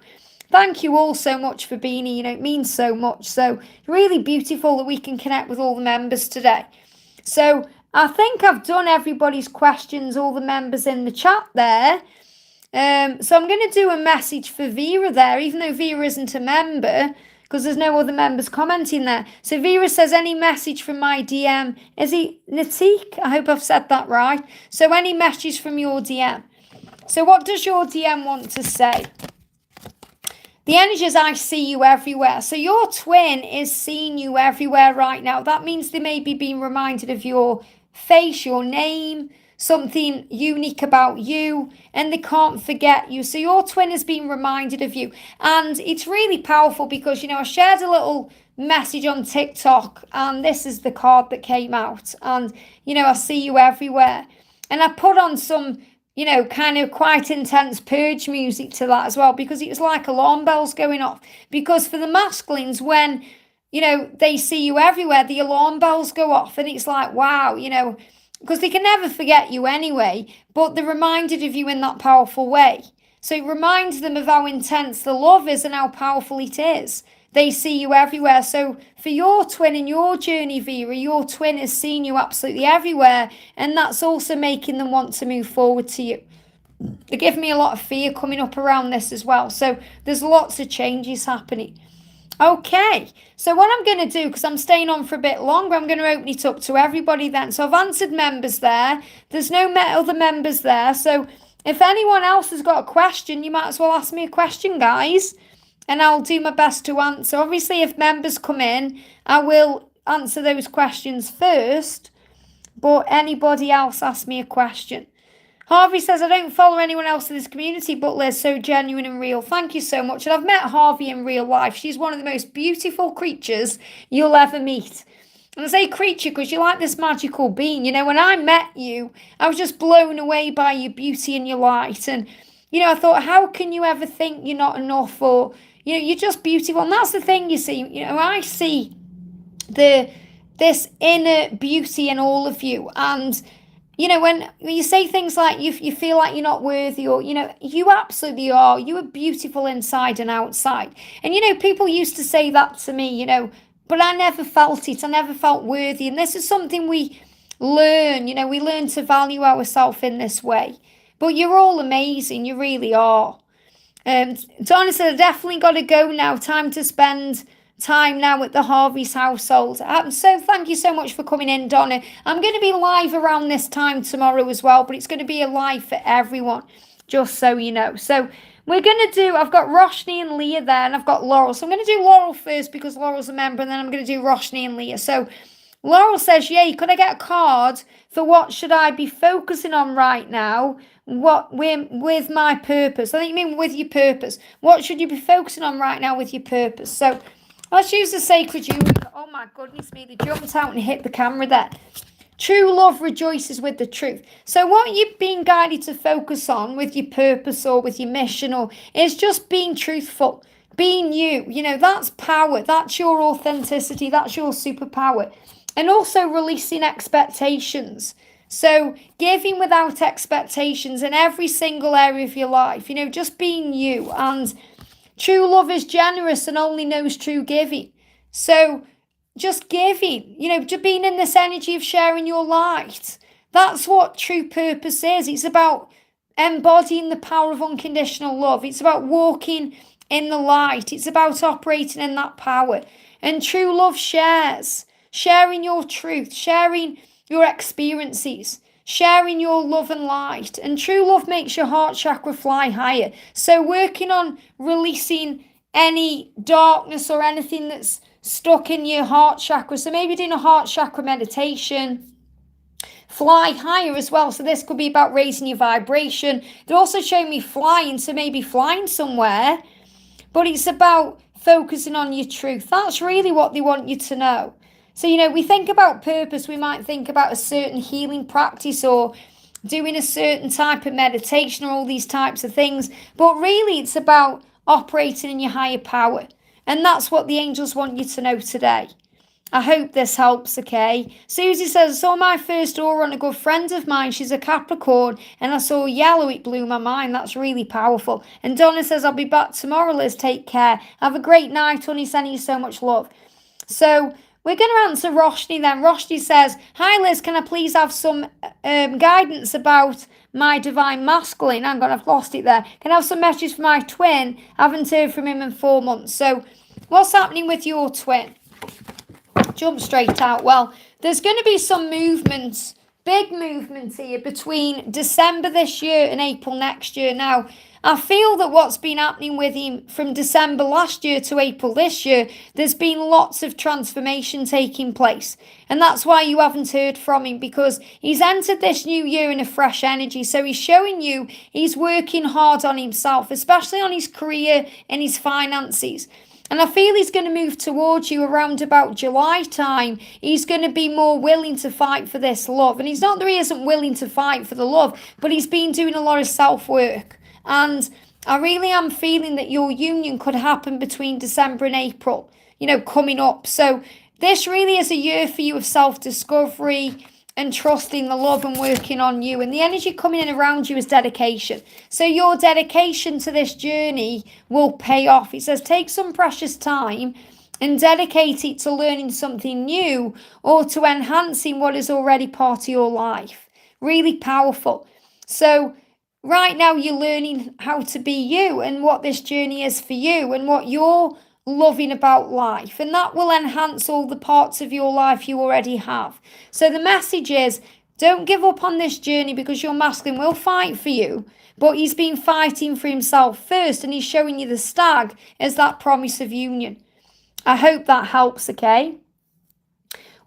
Thank you all so much for being here. It means so much. So really beautiful that we can connect with all the members today. So I think I've done everybody's questions, all the members in the chat there. So I'm going to do a message for Vera there, even though Vera isn't a member, because there's no other members commenting there. So Vera says, any message from my DM? Is he Natik? I hope I've said that right. So any message from your DM? So what does your DM want to say? The energy is I see you everywhere. So your twin is seeing you everywhere right now. That means they may be being reminded of your face, your name, something unique about you, and they can't forget you. So your twin has been reminded of you. And it's really powerful because, I shared a little message on TikTok, and this is the card that came out. And, I see you everywhere. And I put on some, kind of quite intense purge music to that as well, because it was like alarm bells going off. Because for the masculines, when, they see you everywhere, the alarm bells go off, and it's like, wow, because they can never forget you anyway, but they're reminded of you in that powerful way. So it reminds them of how intense the love is and how powerful it is. They see you everywhere. So for your twin in your journey, Vera, your twin has seen you absolutely everywhere, and that's also making them want to move forward to you. They give me a lot of fear coming up around this as well. So there's lots of changes happening. Okay, so what I'm going to do, because I'm staying on for a bit longer, I'm going to open it up to everybody then. So I've answered members there. There's no other members there. So if anyone else has got a question, you might as well ask me a question, guys, and I'll do my best to answer. Obviously, if members come in, I will answer those questions first, but anybody else ask me a question. Harvey says, I don't follow anyone else in this community, but Liz, so genuine and real. Thank you so much. And I've met Harvey in real life. She's one of the most beautiful creatures you'll ever meet. And I say creature because you're like this magical being. When I met you, I was just blown away by your beauty and your light. And, I thought, how can you ever think you're not enough, or, you're just beautiful. And that's the thing, you see. I see this inner beauty in all of you. And when you say things like you feel like you're not worthy, or, you absolutely are. You are beautiful inside and outside. And, people used to say that to me, but I never felt it. I never felt worthy. And this is something we learn, we learn to value ourselves in this way. But you're all amazing. You really are. Donna said, I definitely got to go now. Time to spend time now at the Harvey's household. So thank you so much for coming in, Donna. I'm going to be live around this time tomorrow as well, but it's going to be a live for everyone, just so you know. So we're going to do, I've got Roshni and Leah there, and I've got Laurel. So I'm going to do Laurel first because Laurel's a member, and then I'm going to do Roshni and Leah. So Laurel says, yay, could I get a card for what should I be focusing on right now? What with my purpose? I think you mean with your purpose. What should you be focusing on right now with your purpose? So let's use the sacred union. Oh my goodness me, they jumped out and hit the camera there. True love rejoices with the truth. So what you've been guided to focus on with your purpose or with your mission, or is just being truthful, being you. That's power. That's your authenticity. That's your superpower. And also releasing expectations. So giving without expectations in every single area of your life. Just being you. And true love is generous and only knows true giving. So just giving, just being in this energy of sharing your light. That's what true purpose is. It's about embodying the power of unconditional love. It's about walking in the light. It's about operating in that power. And true love sharing your truth, sharing your experiences, sharing your love and light. And true love makes your heart chakra fly higher. So working on releasing any darkness or anything that's stuck in your heart chakra. So maybe doing a heart chakra meditation. Fly higher as well. So this could be about raising your vibration. They're also showing me flying, so maybe flying somewhere. But it's about focusing on your truth. That's really what they want you to know. So, we think about purpose. We might think about a certain healing practice or doing a certain type of meditation or all these types of things. But really, it's about operating in your higher power. And that's what the angels want you to know today. I hope this helps, okay? Susie says, I saw my first aura on a good friend of mine. She's a Capricorn, and I saw yellow. It blew my mind. That's really powerful. And Donna says, I'll be back tomorrow, Liz. Take care. Have a great night, honey. Sending you so much love. So we're going to answer Roshni then. Roshni says, hi, Liz. Can I please have some guidance about my divine masculine? Hang on, I've lost it there. Can I have some messages for my twin? I haven't heard from him in 4 months. So what's happening with your twin? Jump straight out. Well, there's going to be some movements, big movements here between December this year and April next year. Now, I feel that what's been happening with him from December last year to April this year, there's been lots of transformation taking place. And that's why you haven't heard from him, because he's entered this new year in a fresh energy. So he's showing you he's working hard on himself, especially on his career and his finances. And I feel he's going to move towards you around about July time. He's going to be more willing to fight for this love. And he's not that he isn't willing to fight for the love, but he's been doing a lot of self-work. And I really am feeling that your union could happen between December and April, coming up. So this really is a year for you of self-discovery and trusting the love and working on you. And the energy coming in around you is dedication. So your dedication to this journey will pay off. It says take some precious time and dedicate it to learning something new or to enhancing what is already part of your life. Really powerful. So right now you're learning how to be you and what this journey is for you and what you're loving about life, and that will enhance all the parts of your life you already have. So the message is, don't give up on this journey, because your masculine will fight for you, but he's been fighting for himself first, and he's showing you the stag as that promise of union. I hope that helps, okay?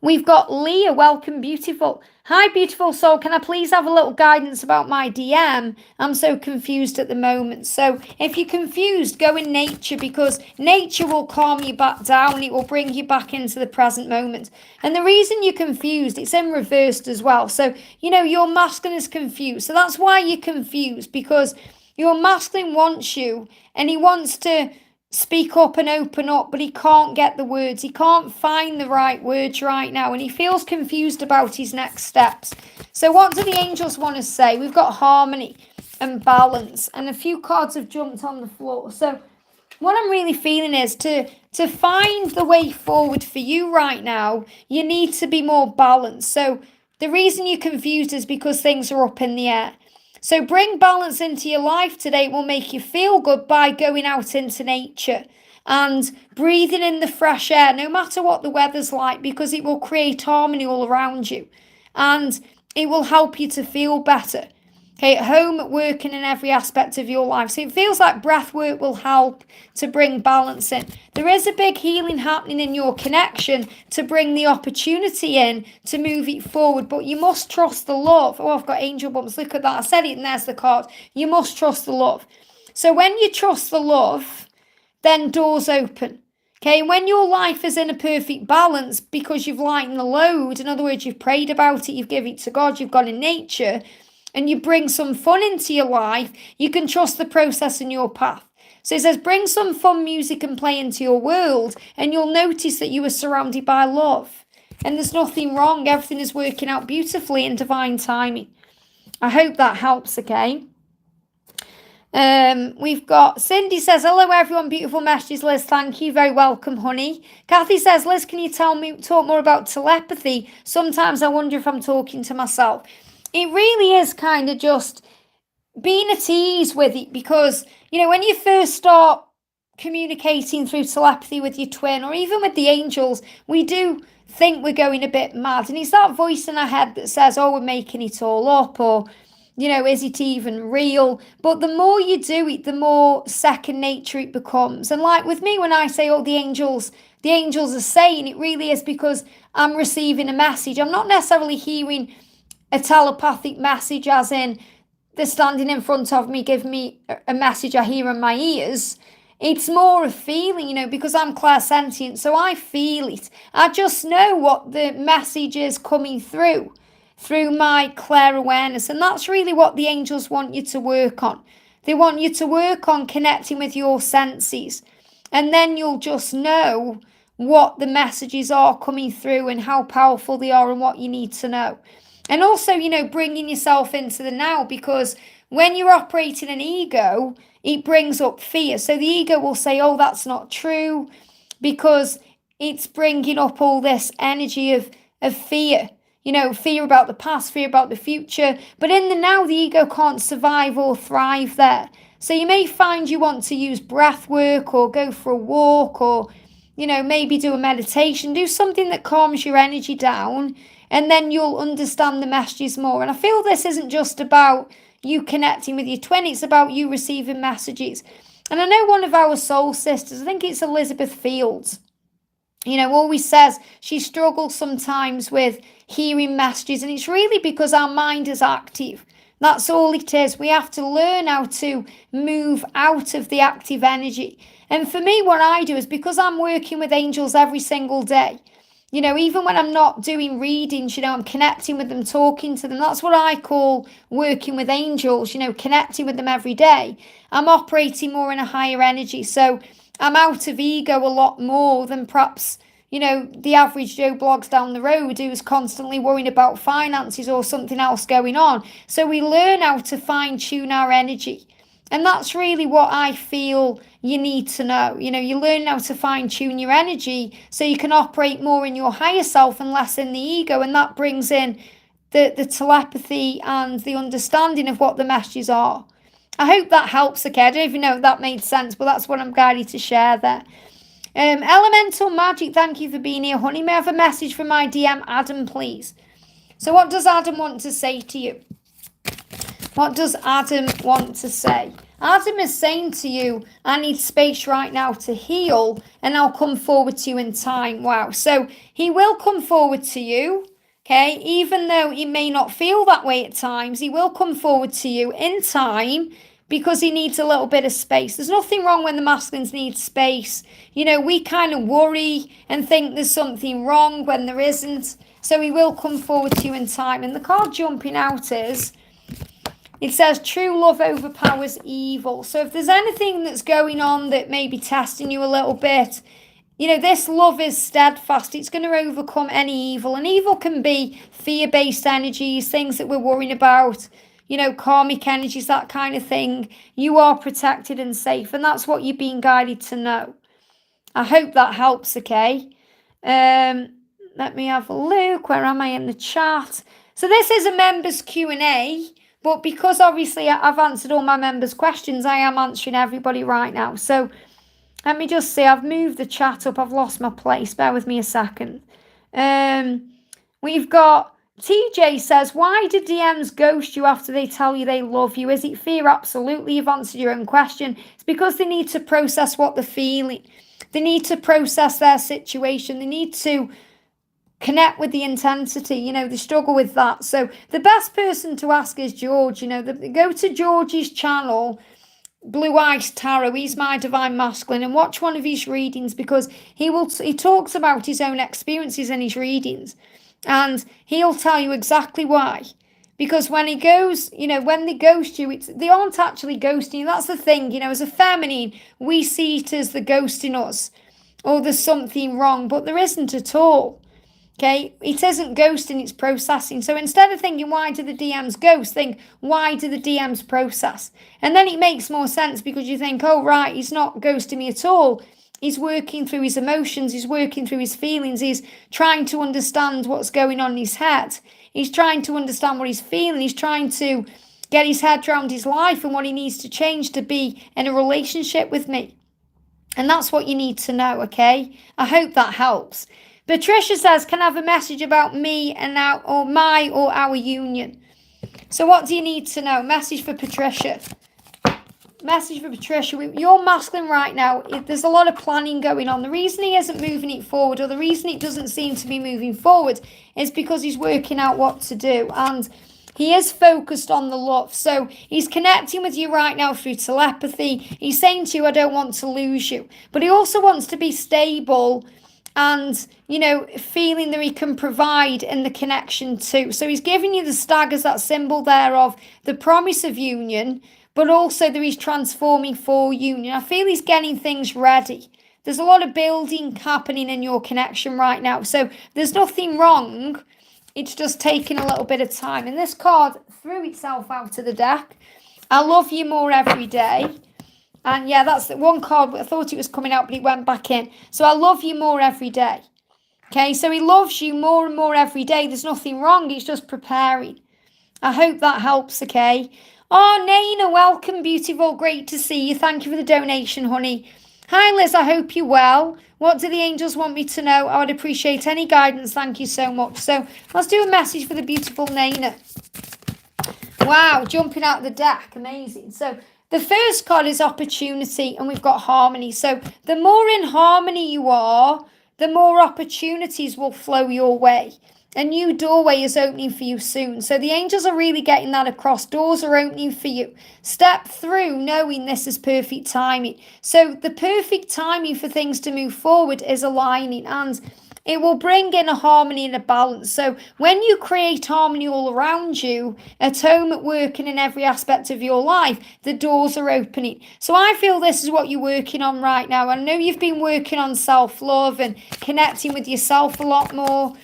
We've got Leah. Welcome, beautiful. Hi, beautiful soul. Can I please have a little guidance about my DM? I'm so confused at the moment. So if you're confused, go in nature, because nature will calm you back down. It will bring you back into the present moment. And the reason you're confused, it's in reversed as well. So, your masculine is confused. So that's why you're confused, because your masculine wants you and he wants to speak up and open up, but he can't get the words. He can't find the right words right now, and he feels confused about his next steps. So what do the angels want to say? We've got harmony and balance, and a few cards have jumped on the floor. So what I'm really feeling is to find the way forward for you right now, you need to be more balanced. So the reason you're confused is because things are up in the air. So bring balance into your life today. It will make you feel good by going out into nature and breathing in the fresh air, no matter what the weather's like, because it will create harmony all around you and it will help you to feel better. Okay, at home, at work, and in every aspect of your life. So it feels like breath work will help to bring balance in. There is a big healing happening in your connection to bring the opportunity in to move it forward. But you must trust the love. Oh, I've got angel bumps. Look at that. I said it and there's the card. You must trust the love. So when you trust the love, then doors open. Okay, when your life is in a perfect balance because you've lightened the load, in other words, you've prayed about it, you've given it to God, you've gone in nature, and you bring some fun into your life, you can trust the process in your path. So it says, bring some fun music and play into your world, and you'll notice that you are surrounded by love. And there's nothing wrong. Everything is working out beautifully in divine timing. I hope that helps, okay? We've got Cindy says, hello everyone, beautiful messages, Liz, thank you, very welcome, honey. Kathy says, Liz, can you talk more about telepathy? Sometimes I wonder if I'm talking to myself. it really is kind of just being at ease with it, because, you know, when you first start communicating through telepathy with your twin or even with the angels, we do think we're going a bit mad, and it's that voice in our head that says, oh, we're making it all up, or, you know, is it even real? But the more you do it, the more second nature it becomes. And like with me, when I say, oh, the angels are saying, it really is because I'm receiving a message. I'm not necessarily hearing a telepathic message as in they're standing in front of me, giving me a message I hear in my ears. It's more a feeling, you know, because I'm clairsentient, so I feel it. I just know what the message is coming through my clear awareness. And that's really what the angels want you to work on. They want you to work on connecting with your senses. And then you'll just know what the messages are coming through and how powerful they are and what you need to know. And also, you know, bringing yourself into the now, because when you're operating an ego, it brings up fear. So the ego will say, oh, that's not true, because it's bringing up all this energy of fear. You know, fear about the past, fear about the future. But in the now, the ego can't survive or thrive there. So you may find you want to use breath work or go for a walk or, you know, maybe do a meditation, do something that calms your energy down, and then you'll understand the messages more. And I feel this isn't just about you connecting with your twin, it's about you receiving messages. And I know one of our soul sisters, I think it's Elizabeth Fields, you know, always says she struggles sometimes with hearing messages, and it's really because our mind is active. That's all it is. We have to learn how to move out of the active energy. And for me, what I do is, because I'm working with angels every single day, you know, even when I'm not doing readings, you know, I'm connecting with them, talking to them. That's what I call working with angels, you know, connecting with them every day. I'm operating more in a higher energy. So I'm out of ego a lot more than perhaps, you know, the average Joe Bloggs down the road who's constantly worrying about finances or something else going on. So we learn how to fine tune our energy. And that's really what I feel you need to know. You know, you learn how to fine tune your energy so you can operate more in your higher self and less in the ego. And that brings in the telepathy and the understanding of what the messages are. I hope that helps, okay? I don't even know if that made sense, but that's what I'm guided to share there. Elemental Magic, thank you for being here, honey. May I have a message from my DM, Adam, please? So what does Adam want to say to you? What does Adam want to say? Adam is saying to you, I need space right now to heal, and I'll come forward to you in time. Wow. So he will come forward to you, okay? Even though he may not feel that way at times, he will come forward to you in time because he needs a little bit of space. There's nothing wrong when the masculines need space. You know, we kind of worry and think there's something wrong when there isn't. So he will come forward to you in time. And the card jumping out is, it says true love overpowers evil. So if there's anything that's going on that may be testing you a little bit, you know, this love is steadfast. It's going to overcome any evil. And evil can be fear-based energies, things that we're worrying about, you know, karmic energies, that kind of thing. You are protected and safe. And that's what you're being guided to know. I hope that helps, okay? Let me have a look. Where am I in the chat? So this is a members Q&A. But because obviously I've answered all my members' questions, I am answering everybody right now. So let me just see. I've moved the chat up. I've lost my place. Bear with me a second. We've got TJ says, why do DMs ghost you after they tell you they love you? Is it fear? Absolutely. You've answered your own question. It's because they need to process what they're feeling. They need to process their situation. They need to connect with the intensity, you know, they struggle with that. So the best person to ask is George. You know, go to George's channel, Blue Ice Tarot. He's my divine masculine, and watch one of his readings, because he talks about his own experiences in his readings, and he'll tell you exactly why. Because when he goes, you know, when they ghost you, they aren't actually ghosting you. That's the thing, you know, as a feminine, we see it as the ghosting us, or there's something wrong, but there isn't at all. Okay, it isn't ghosting, it's processing. So instead of thinking, why do the DMs ghost, think, why do the DMs process? And then it makes more sense, because you think, oh, right, he's not ghosting me at all. He's working through his emotions, he's working through his feelings, he's trying to understand what's going on in his head. He's trying to understand what he's feeling. He's trying to get his head around his life and what he needs to change to be in a relationship with me. And that's what you need to know, okay? I hope that helps. Patricia says, can I have a message about me and our union? So what do you need to know? Message for Patricia. Message for Patricia. You're masculine right now. There's a lot of planning going on. The reason he isn't moving it forward, or the reason it doesn't seem to be moving forward, is because he's working out what to do. And he is focused on the love. So he's connecting with you right now through telepathy. He's saying to you, I don't want to lose you. But he also wants to be stable and, you know, feeling that he can provide in the connection too. So he's giving you the stag as that symbol there of the promise of union, but also that he's transforming for union. I feel he's getting things ready. There's a lot of building happening in your connection right now. So there's nothing wrong. It's just taking a little bit of time. And this card threw itself out of the deck. I love you more every day. And yeah, that's the one card. I thought it was coming out, but it went back in. So I love you more every day. Okay, so he loves you more and more every day. There's nothing wrong. It's just preparing. I hope that helps, okay? Oh, Naina, welcome, beautiful. Great to see you. Thank you for the donation, honey. Hi, Liz. I hope you're well. What do the angels want me to know? I would appreciate any guidance. Thank you so much. So let's do a message for the beautiful Naina. Wow, jumping out of the deck. Amazing. So the first card is opportunity, and we've got harmony. So the more in harmony you are, the more opportunities will flow your way. A new doorway is opening for you soon. So the angels are really getting that across. Doors are opening for you. Step through knowing this is perfect timing. So the perfect timing for things to move forward is aligning, and it will bring in a harmony and a balance. So when you create harmony all around you, at home, at work, and in every aspect of your life, the doors are opening. So I feel this is what you're working on right now. I know you've been working on self-love and connecting with yourself a lot more.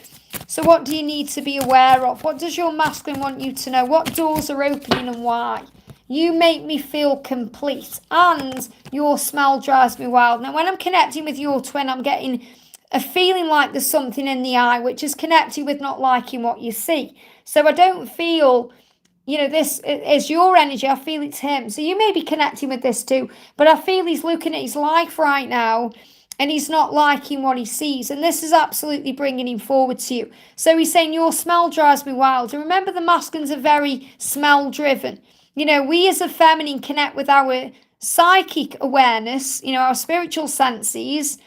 So what do you need to be aware of? What does your masculine want you to know? What doors are opening and why? You make me feel complete, and your smell drives me wild. Now, when I'm connecting with your twin, I'm getting a feeling like there's something in the eye, which is connected with not liking what you see. So I don't feel, you know, this is your energy. I feel it's him. So you may be connecting with this too, but I feel he's looking at his life right now, and he's not liking what he sees. And this is absolutely bringing him forward to you. So he's saying, your smell drives me wild. And remember, the masculines are very smell driven. You know, we as a feminine connect with our psychic awareness, you know, our spiritual senses,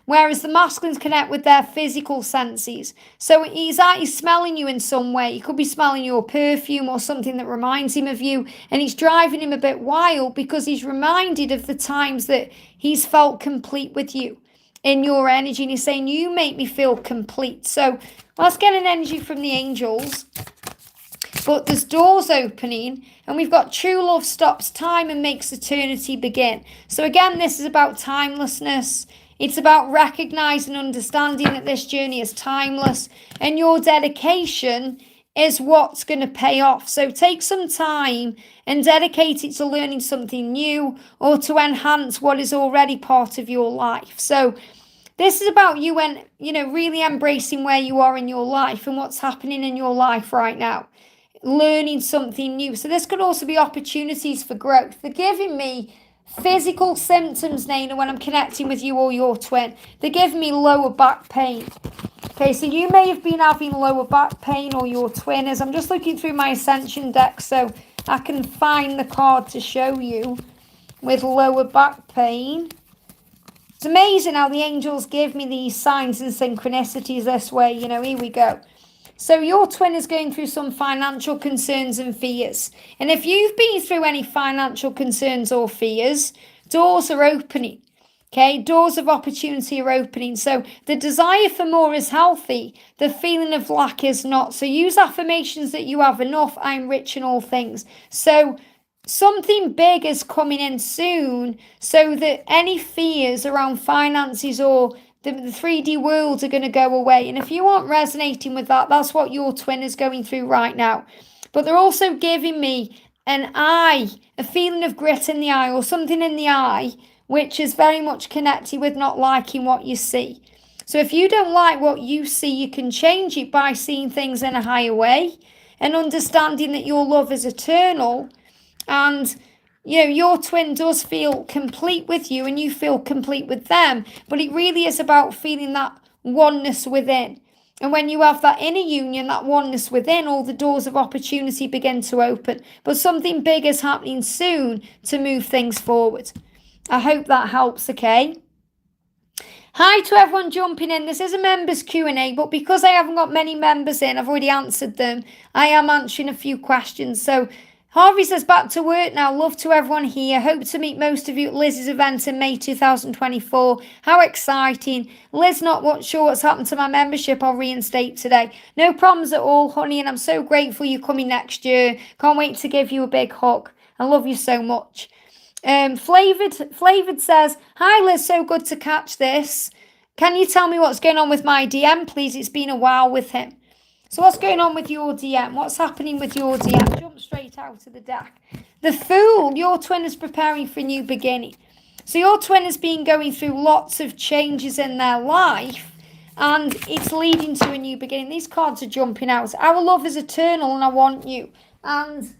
whereas the masculines connect with their physical senses. So he's smelling you in some way. He could be smelling your perfume or something that reminds him of you. And it's driving him a bit wild because he's reminded of the times that he's felt complete with you in your energy. And he's saying, you make me feel complete. So let's get an energy from the angels. But there's doors opening, and we've got true love stops time and makes eternity begin. So again, this is about timelessness. It's about recognizing and understanding that this journey is timeless, and your dedication is what's going to pay off. So take some time and dedicate it to learning something new or to enhance what is already part of your life. So this is about you and, you know, really embracing where you are in your life and what's happening in your life right now. Learning something new. So this could also be opportunities for growth. They're giving me physical symptoms, Naina, when I'm connecting with you or your twin. They're giving me lower back pain. Okay, so you may have been having lower back pain, or your twin is. I'm just looking through my ascension deck so I can find the card to show you with lower back pain. It's amazing how the angels give me these signs and synchronicities this way. You know, here we go. So your twin is going through some financial concerns and fears. And if you've been through any financial concerns or fears, doors are opening. Okay, doors of opportunity are opening. So the desire for more is healthy. The feeling of lack is not. So use affirmations that you have enough. I'm rich in all things. So something big is coming in soon, so that any fears around finances or the 3D worlds are going to go away. And if you aren't resonating with that, that's what your twin is going through right now. But they're also giving me a feeling of grit in the eye or something in the eye, which is very much connected with not liking what you see. So if you don't like what you see, you can change it by seeing things in a higher way and understanding that your love is eternal, and your twin does feel complete with you and you feel complete with them, but it really is about feeling that oneness within. And when you have that inner union, that oneness within, all the doors of opportunity begin to open. But something big is happening soon to move things forward. I hope that helps, okay? Hi to everyone jumping in. This is a members Q&A, but because I haven't got many members in, I've already answered them. I am answering a few questions. So Harvey says, back to work now. Love to everyone here. Hope to meet most of you at Liz's event in May 2024. How exciting. Liz, not sure what's happened to my membership. I'll reinstate today. No problems at all, honey, and I'm so grateful you're coming next year. Can't wait to give you a big hug. I love you so much. Flavored says, hi Liz, so good to catch this. Can you tell me what's going on with my DM, please? It's been a while with him. So what's going on with your DM? What's happening with your DM? Jump straight out of the deck. The Fool, your twin is preparing for a new beginning. So your twin has been going through lots of changes in their life, and it's leading to a new beginning. These cards are jumping out. Our love is eternal and I want you. And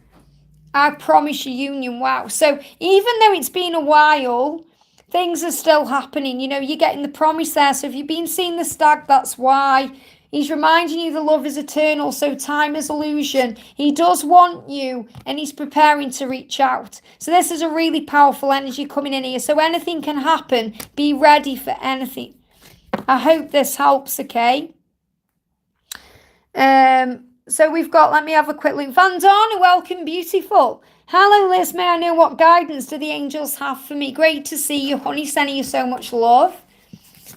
I promise you union. Wow. So even though it's been a while, things are still happening. You're getting the promise there. So if you've been seeing the stag, that's why. He's reminding you the love is eternal, so time is illusion. He does want you, and he's preparing to reach out. So this is a really powerful energy coming in here. So anything can happen. Be ready for anything. I hope this helps, okay? So we've got, let me have a quick look. Vandana, welcome, beautiful. Hello, Liz. May I know what guidance do the angels have for me? Great to see you, honey. Sending you so much love.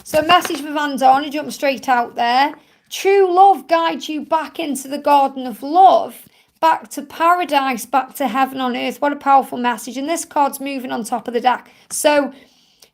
So a message for Vandana, jump straight out there. True love guides you back into the garden of love, back to paradise, back to heaven on earth. What a powerful message. And this card's moving on top of the deck. So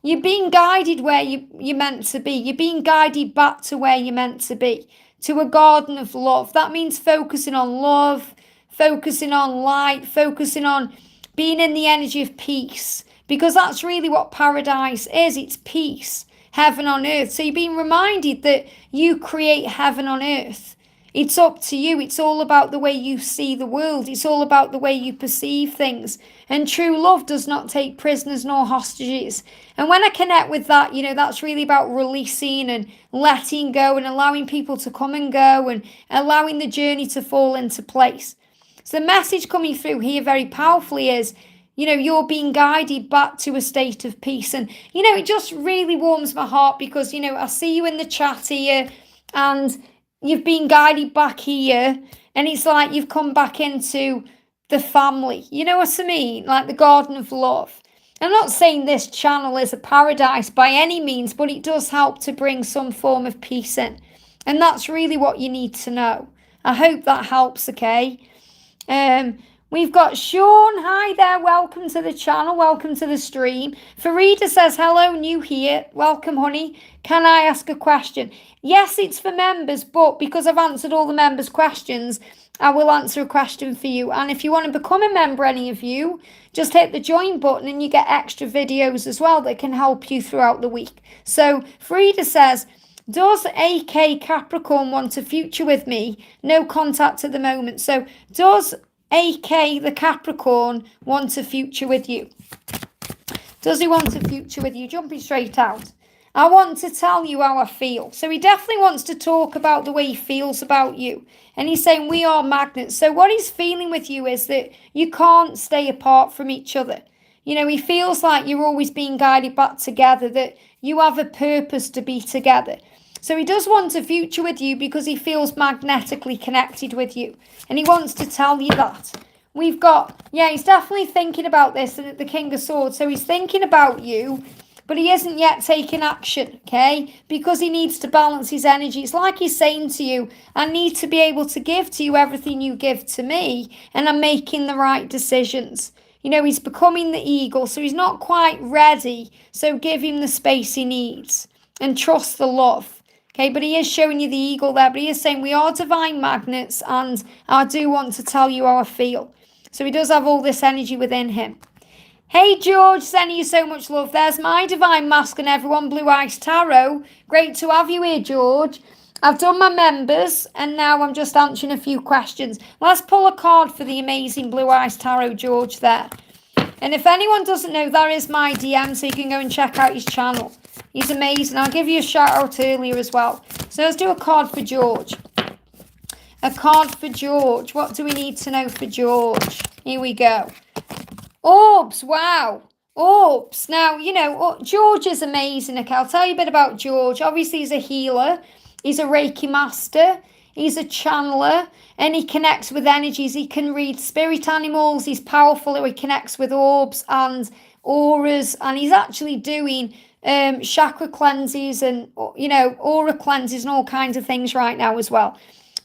you're being guided where you're meant to be. You're being guided back to where you're meant to be, to a garden of love. That means focusing on love, focusing on light, focusing on being in the energy of peace, because that's really what paradise is. It's peace. Heaven on earth. So you're being reminded that you create heaven on earth. It's up to you. It's all about the way you see the world. It's all about the way you perceive things. And true love does not take prisoners nor hostages. And when I connect with that, that's really about releasing and letting go and allowing people to come and go and allowing the journey to fall into place. So the message coming through here very powerfully is, you're being guided back to a state of peace. And, it just really warms my heart because, I see you in the chat here and you've been guided back here. And it's like you've come back into the family. You know what I mean? Like the garden of love. I'm not saying this channel is a paradise by any means, but it does help to bring some form of peace in. And that's really what you need to know. I hope that helps, okay? We've got Sean. Hi there. Welcome to the channel. Welcome to the stream. Farida says, hello, new here. Welcome, honey. Can I ask a question? Yes, it's for members, but because I've answered all the members' questions, I will answer a question for you. And if you want to become a member, any of you, just hit the join button and you get extra videos as well that can help you throughout the week. So Farida says, does AK Capricorn want a future with me? No contact at the moment. So does AK, the Capricorn, want a future with you? Does he want a future with you? Jumping straight out. I want to tell you how I feel. So he definitely wants to talk about the way he feels about you. And he's saying we are magnets. So what he's feeling with you is that you can't stay apart from each other. He feels like you're always being guided back together, that you have a purpose to be together. So he does want a future with you because he feels magnetically connected with you. And he wants to tell you that. We've got, he's definitely thinking about this, and the King of Swords. So he's thinking about you, but he isn't yet taking action, okay? Because he needs to balance his energy. It's like he's saying to you, I need to be able to give to you everything you give to me, and I'm making the right decisions. He's becoming the eagle, so he's not quite ready. So give him the space he needs and trust the love. Okay, but he is showing you the eagle there, but he is saying we are divine magnets, and I do want to tell you how I feel. So he does have all this energy within him. Hey George, sending you so much love. There's my Divine Masculine, everyone. Blue Eyes Tarot. Great to have you here, George. I've done my members and now I'm just answering a few questions. Let's pull a card for the amazing Blue Eyes Tarot, George, there. And if anyone doesn't know, that is my DM, so you can go and check out his channel. He's amazing. I'll give you a shout out earlier as well. So let's do a card for George. A card for George. What do we need to know for George? Here we go. Orbs, wow. Orbs. Now, you know, George is amazing. Okay, I'll tell you a bit about George. Obviously, he's a healer. He's a Reiki master. He's a channeler. And he connects with energies. He can read spirit animals. He's powerful. He connects with orbs and auras. And he's actually doing chakra cleanses and, you know, aura cleanses and all kinds of things right now as well.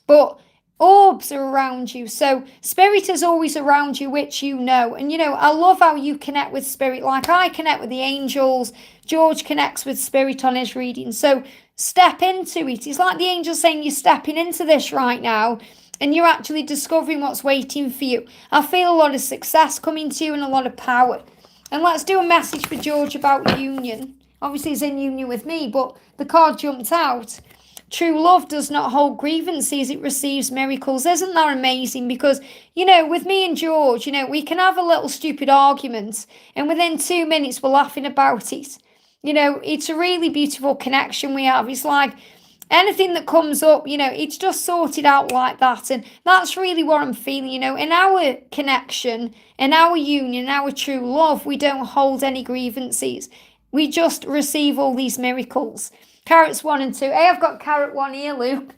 But orbs are around you. So spirit is always around you, which you know. And, you know, I love how you connect with spirit. Like I connect with the angels. George connects with spirit on his reading. So step into it. It's like the angels saying you're stepping into this right now. And you're actually discovering what's waiting for you. I feel a lot of success coming to you and a lot of power. And let's do a message for George about union. Obviously, he's in union with me, but the card jumped out. True love does not hold grievances, it receives miracles. Isn't that amazing? Because, you know, with me and George, you know, we can have a little stupid argument and within 2 minutes we're laughing about it. You know, it's a really beautiful connection we have. It's like anything that comes up, you know, it's just sorted out like that. And that's really what I'm feeling, you know. In our connection, in our union, in our true love, we don't hold any grievances. We just receive all these miracles. Carrots 1 and 2. Hey, I've got Carrot 1 here, Luke.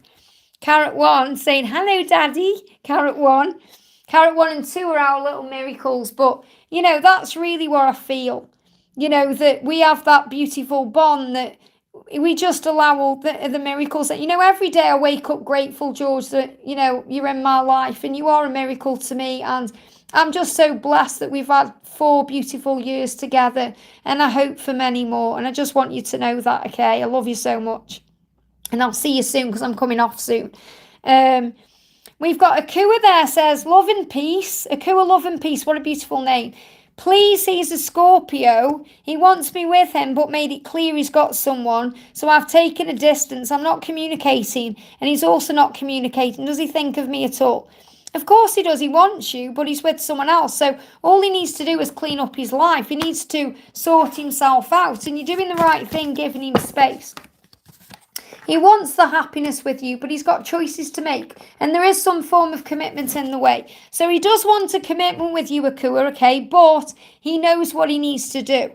Carrot 1 saying, hello, Daddy. Carrot 1. Carrot 1 and 2 are our little miracles. But, you know, that's really what I feel. You know, that we have that beautiful bond that we just allow all the miracles. That, you know, every day I wake up grateful, George, that, you know, you're in my life and you are a miracle to me. And I'm just so blessed that we've had 4 beautiful years together, and I hope for many more. And I just want you to know that, okay? I love you so much. And I'll see you soon because I'm coming off soon. We've got Akua there, says, love and peace. Akua, love and peace. What a beautiful name. Please, he's a Scorpio. He wants me with him, but made it clear he's got someone. So I've taken a distance. I'm not communicating. And he's also not communicating. Does he think of me at all? Of course he does. He wants you, but he's with someone else. So all he needs to do is clean up his life. He needs to sort himself out. And you're doing the right thing, giving him space. He wants the happiness with you, but he's got choices to make. And there is some form of commitment in the way. So he does want a commitment with you, Akua, okay? But he knows what he needs to do.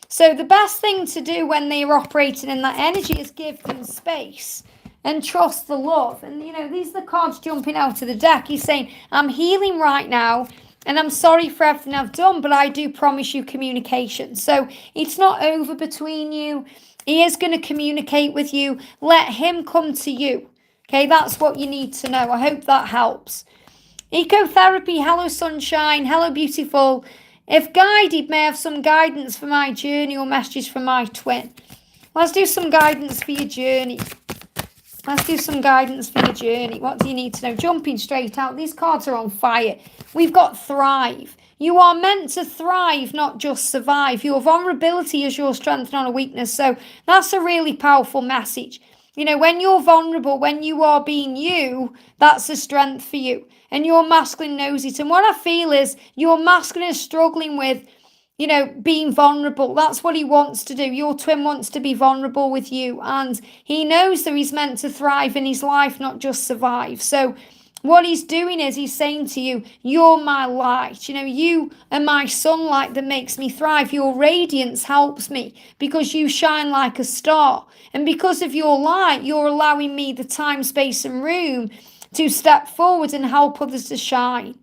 So the best thing to do when they are operating in that energy is give them space. And trust the love. And, you know, these are the cards jumping out of the deck. He's saying, I'm healing right now. And I'm sorry for everything I've done. But I do promise you communication. So it's not over between you. He is going to communicate with you. Let him come to you. Okay, that's what you need to know. I hope that helps. Ecotherapy. Hello, sunshine. Hello, beautiful. If guided, may I have some guidance for my journey or messages from my twin? Let's do some guidance for your journey. Let's do some guidance for your journey. What do you need to know? Jumping straight out. These cards are on fire. We've got thrive. You are meant to thrive, not just survive. Your vulnerability is your strength, not a weakness. So that's a really powerful message. You know, when you're vulnerable, when you are being you, that's a strength for you. And your masculine knows it. And what I feel is your masculine is struggling with, you know, being vulnerable. That's what he wants to do. Your twin wants to be vulnerable with you. And he knows that he's meant to thrive in his life, not just survive. So what he's doing is he's saying to you, you're my light. You know, you are my sunlight that makes me thrive. Your radiance helps me because you shine like a star. And because of your light, you're allowing me the time, space and room to step forward and help others to shine.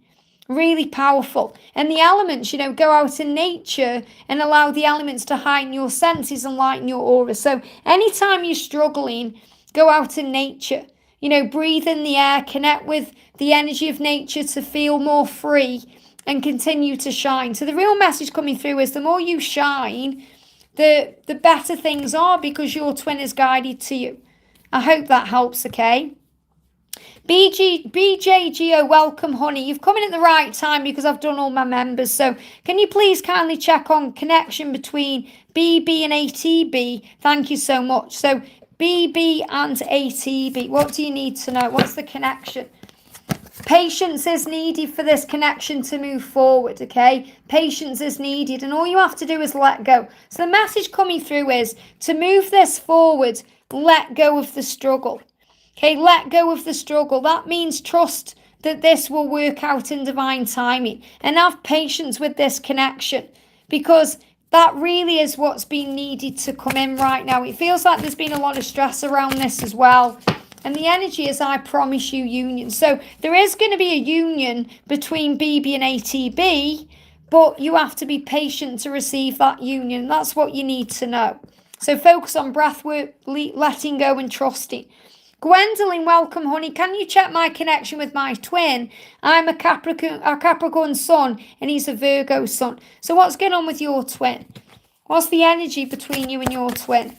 Really powerful. And the elements, you know, go out in nature and allow the elements to heighten your senses and lighten your aura. So anytime you're struggling, go out in nature. You know, breathe in the air, connect with the energy of nature to feel more free and continue to shine. So the real message coming through is the more you shine, the better things are because your twin is guided to you. I hope that helps, okay? BJGO, welcome, honey. You've come in at the right time because I've done all my members. So can you please kindly check on connection between BB and ATB? Thank you so much. So BB and ATB, what do you need to know? What's the connection? Patience is needed for this connection to move forward, okay? Patience is needed, and all you have to do is let go. So the message coming through is to move this forward, let go of the struggle. Okay, let go of the struggle. That means trust that this will work out in divine timing, and have patience with this connection, because that really is what's been needed to come in right now. It feels like there's been a lot of stress around this as well. And the energy is, I promise you, union. So there is going to be a union between BB and ATB, but you have to be patient to receive that union. That's what you need to know. So focus on breath work, letting go and trusting. Gwendolyn, welcome, honey. Can you check my connection with my twin? I'm a Capricorn sun, and he's a Virgo sun. So what's going on with your twin? What's the energy between you and your twin?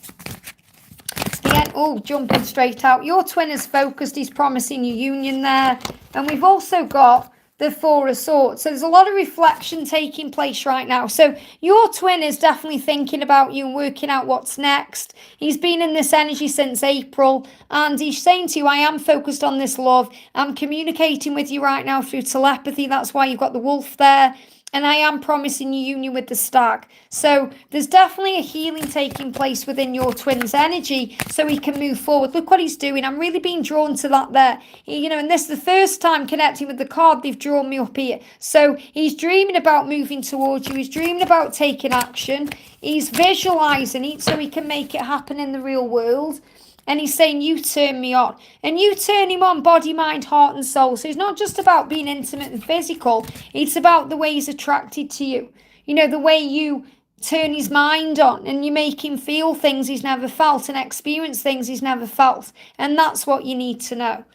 Oh, jumping straight out. Your twin is focused. He's promising you union there. And we've also got the Four of Swords. So there's a lot of reflection taking place right now. So your twin is definitely thinking about you and working out what's next. He's been in this energy since April. And he's saying to you, I am focused on this love. I'm communicating with you right now through telepathy. That's why you've got the wolf there. And I am promising you union with the stag. So there's definitely a healing taking place within your twin's energy so he can move forward. Look what he's doing. I'm really being drawn to that there. You know, and this is the first time connecting with the card they've drawn me up here. So he's dreaming about moving towards you. He's dreaming about taking action. He's visualizing it so he can make it happen in the real world. And he's saying, you turn me on. And you turn him on, body, mind, heart and soul. So it's not just about being intimate and physical. It's about the way he's attracted to you. You know, the way you turn his mind on and you make him feel things he's never felt and experience things he's never felt. And that's what you need to know.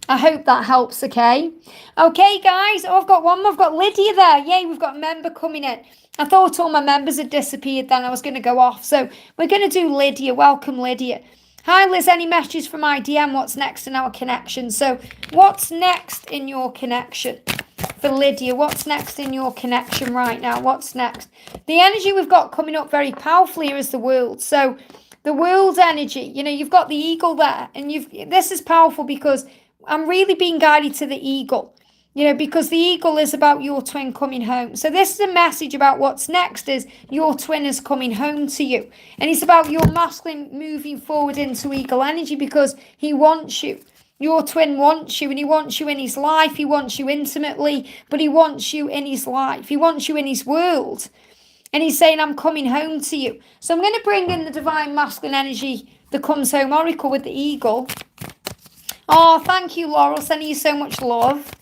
I hope that helps, okay? Okay, guys. Oh, I've got one more. I've got Lydia there. Yay, we've got a member coming in. I thought all my members had disappeared then. I was going to go off. So we're going to do Lydia. Welcome, Lydia. Hi Liz, any messages from my DM? What's next in our connection? So what's next in your connection? For Lydia, what's next in your connection right now? What's next? The energy we've got coming up very powerfully here is the world. So the world energy, you know, you've got the eagle there. And this is powerful because I'm really being guided to the eagle. You know, because the eagle is about your twin coming home. So this is a message about what's next is your twin is coming home to you. And it's about your masculine moving forward into eagle energy because he wants you. Your twin wants you and he wants you in his life. He wants you intimately, but he wants you in his life. He wants you in his world. And he's saying, I'm coming home to you. So I'm going to bring in the divine masculine energy that comes home oracle with the eagle. Oh, thank you, Laurel. Sending you so much love.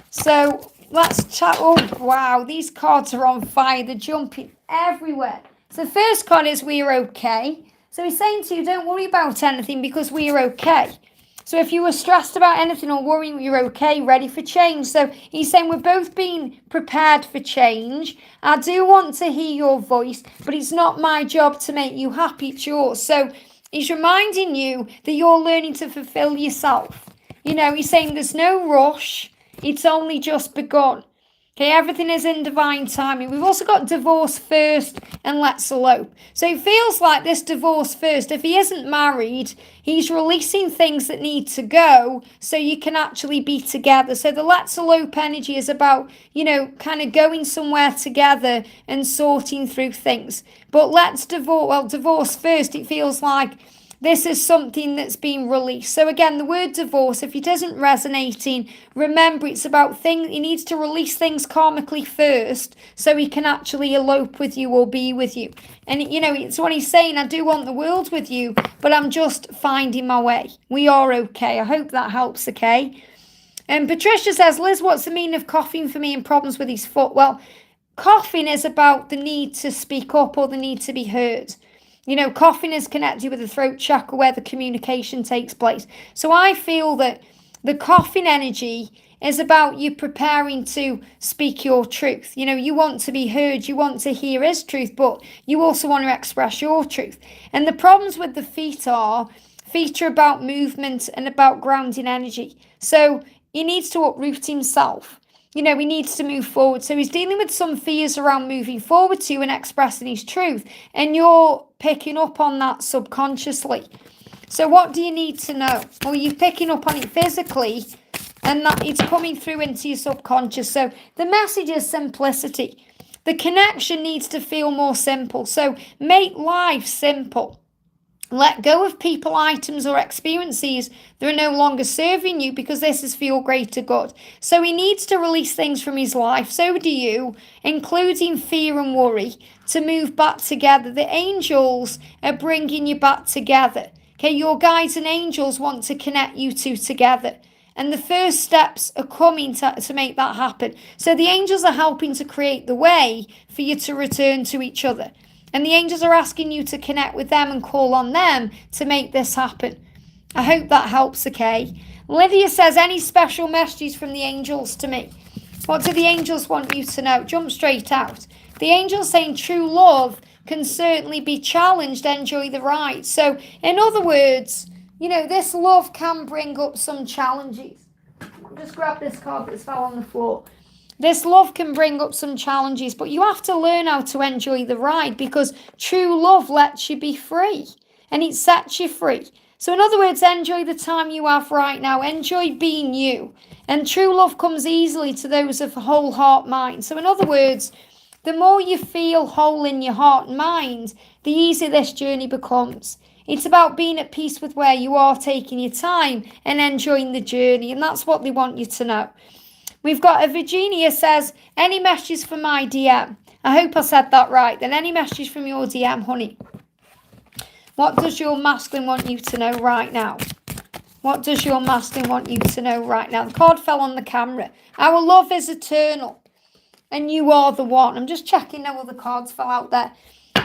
So let's chat. Oh, wow. These cards are on fire. They're jumping everywhere. So the first card is we are okay. So he's saying to you, don't worry about anything because we are okay. So if you were stressed about anything or worrying, you're okay, ready for change. So he's saying we're both being prepared for change. I do want to hear your voice, but it's not my job to make you happy. It's yours. So he's reminding you that you're learning to fulfill yourself. You know, he's saying there's no rush. It's only just begun. Okay, everything is in divine timing. We've also got divorce first and let's elope. So it feels like this divorce first. If he isn't married, he's releasing things that need to go so you can actually be together. So the let's elope energy is about, you know, kind of going somewhere together and sorting through things. But let's divorce first, it feels like this is something that's been released. So again, the word divorce, if it isn't resonating, remember it's about things. He needs to release things karmically first so he can actually elope with you or be with you. And, you know, it's what he's saying. I do want the world with you, but I'm just finding my way. We are okay. I hope that helps, okay? And Patricia says, Liz, what's the meaning of coughing for me and problems with his foot? Well, coughing is about the need to speak up or the need to be heard. You know, coughing is connected with the throat chakra where the communication takes place. So I feel that the coughing energy is about you preparing to speak your truth. You know, you want to be heard, you want to hear his truth, but you also want to express your truth. And the problems with the feet are about movement and about grounding energy. So he needs to uproot himself. He needs to move forward. So he's dealing with some fears around moving forward to you and expressing his truth. And you're picking up on that subconsciously. So what do you need to know? Well, you're picking up on it physically, and that it's coming through into your subconscious. So the message is simplicity. The connection needs to feel more simple. So make life simple. Let go of people, items, or experiences that are no longer serving you, because this is for your greater good. So he needs to release things from his life. So do you, including fear and worry, to move back together. The angels are bringing you back together. Okay, your guides and angels want to connect you two together. And the first steps are coming to make that happen. So the angels are helping to create the way for you to return to each other. And the angels are asking you to connect with them and call on them to make this happen. I hope that helps, okay? Lydia says, any special messages from the angels to me? What do the angels want you to know? Jump straight out. The angels saying true love can certainly be challenged. Enjoy the ride. So, in other words, this love can bring up some challenges. Just grab this card that's fell on the floor. This love can bring up some challenges, but you have to learn how to enjoy the ride, because true love lets you be free and it sets you free. So in other words, enjoy the time you have right now. Enjoy being you. And true love comes easily to those of a whole heart mind. So in other words, the more you feel whole in your heart and mind, the easier this journey becomes. It's about being at peace with where you are, taking your time and enjoying the journey. And that's what they want you to know. We've got a Virginia says, any messages for my DM? I hope I said that right. Then any messages from your DM, honey? What does your masculine want you to know right now? What does your masculine want you to know right now? The card fell on the camera. Our love is eternal. And you are the one. I'm just checking no other cards fell out there.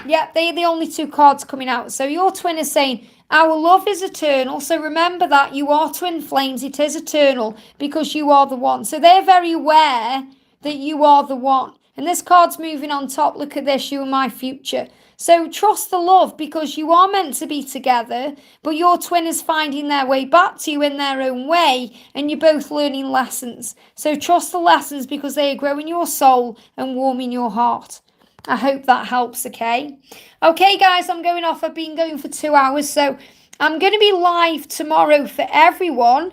Yep, they're the only two cards coming out. So your twin is saying, our love is eternal. So remember that you are twin flames. It is eternal because you are the one. So they're very aware that you are the one. And this card's moving on top. Look at this, you are my future. So trust the love, because you are meant to be together, but your twin is finding their way back to you in their own way, and you're both learning lessons. So trust the lessons, because they are growing your soul and warming your heart. I hope that helps, okay? Okay, guys, I'm going off. I've been going for 2 hours, so I'm going to be live tomorrow for everyone,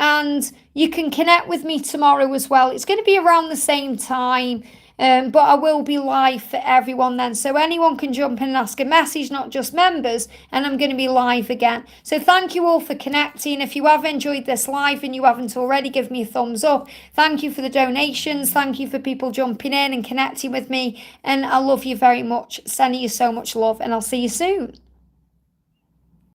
and you can connect with me tomorrow as well. It's going to be around the same time, but I will be live for everyone then, so anyone can jump in and ask a message, not just members, and I'm going to be live again. So thank you all for connecting. If you have enjoyed this live and you haven't already, give me a thumbs up. Thank you for the donations. Thank you for people jumping in and connecting with me, and I love you very much. Sending you so much love, and I'll see you soon.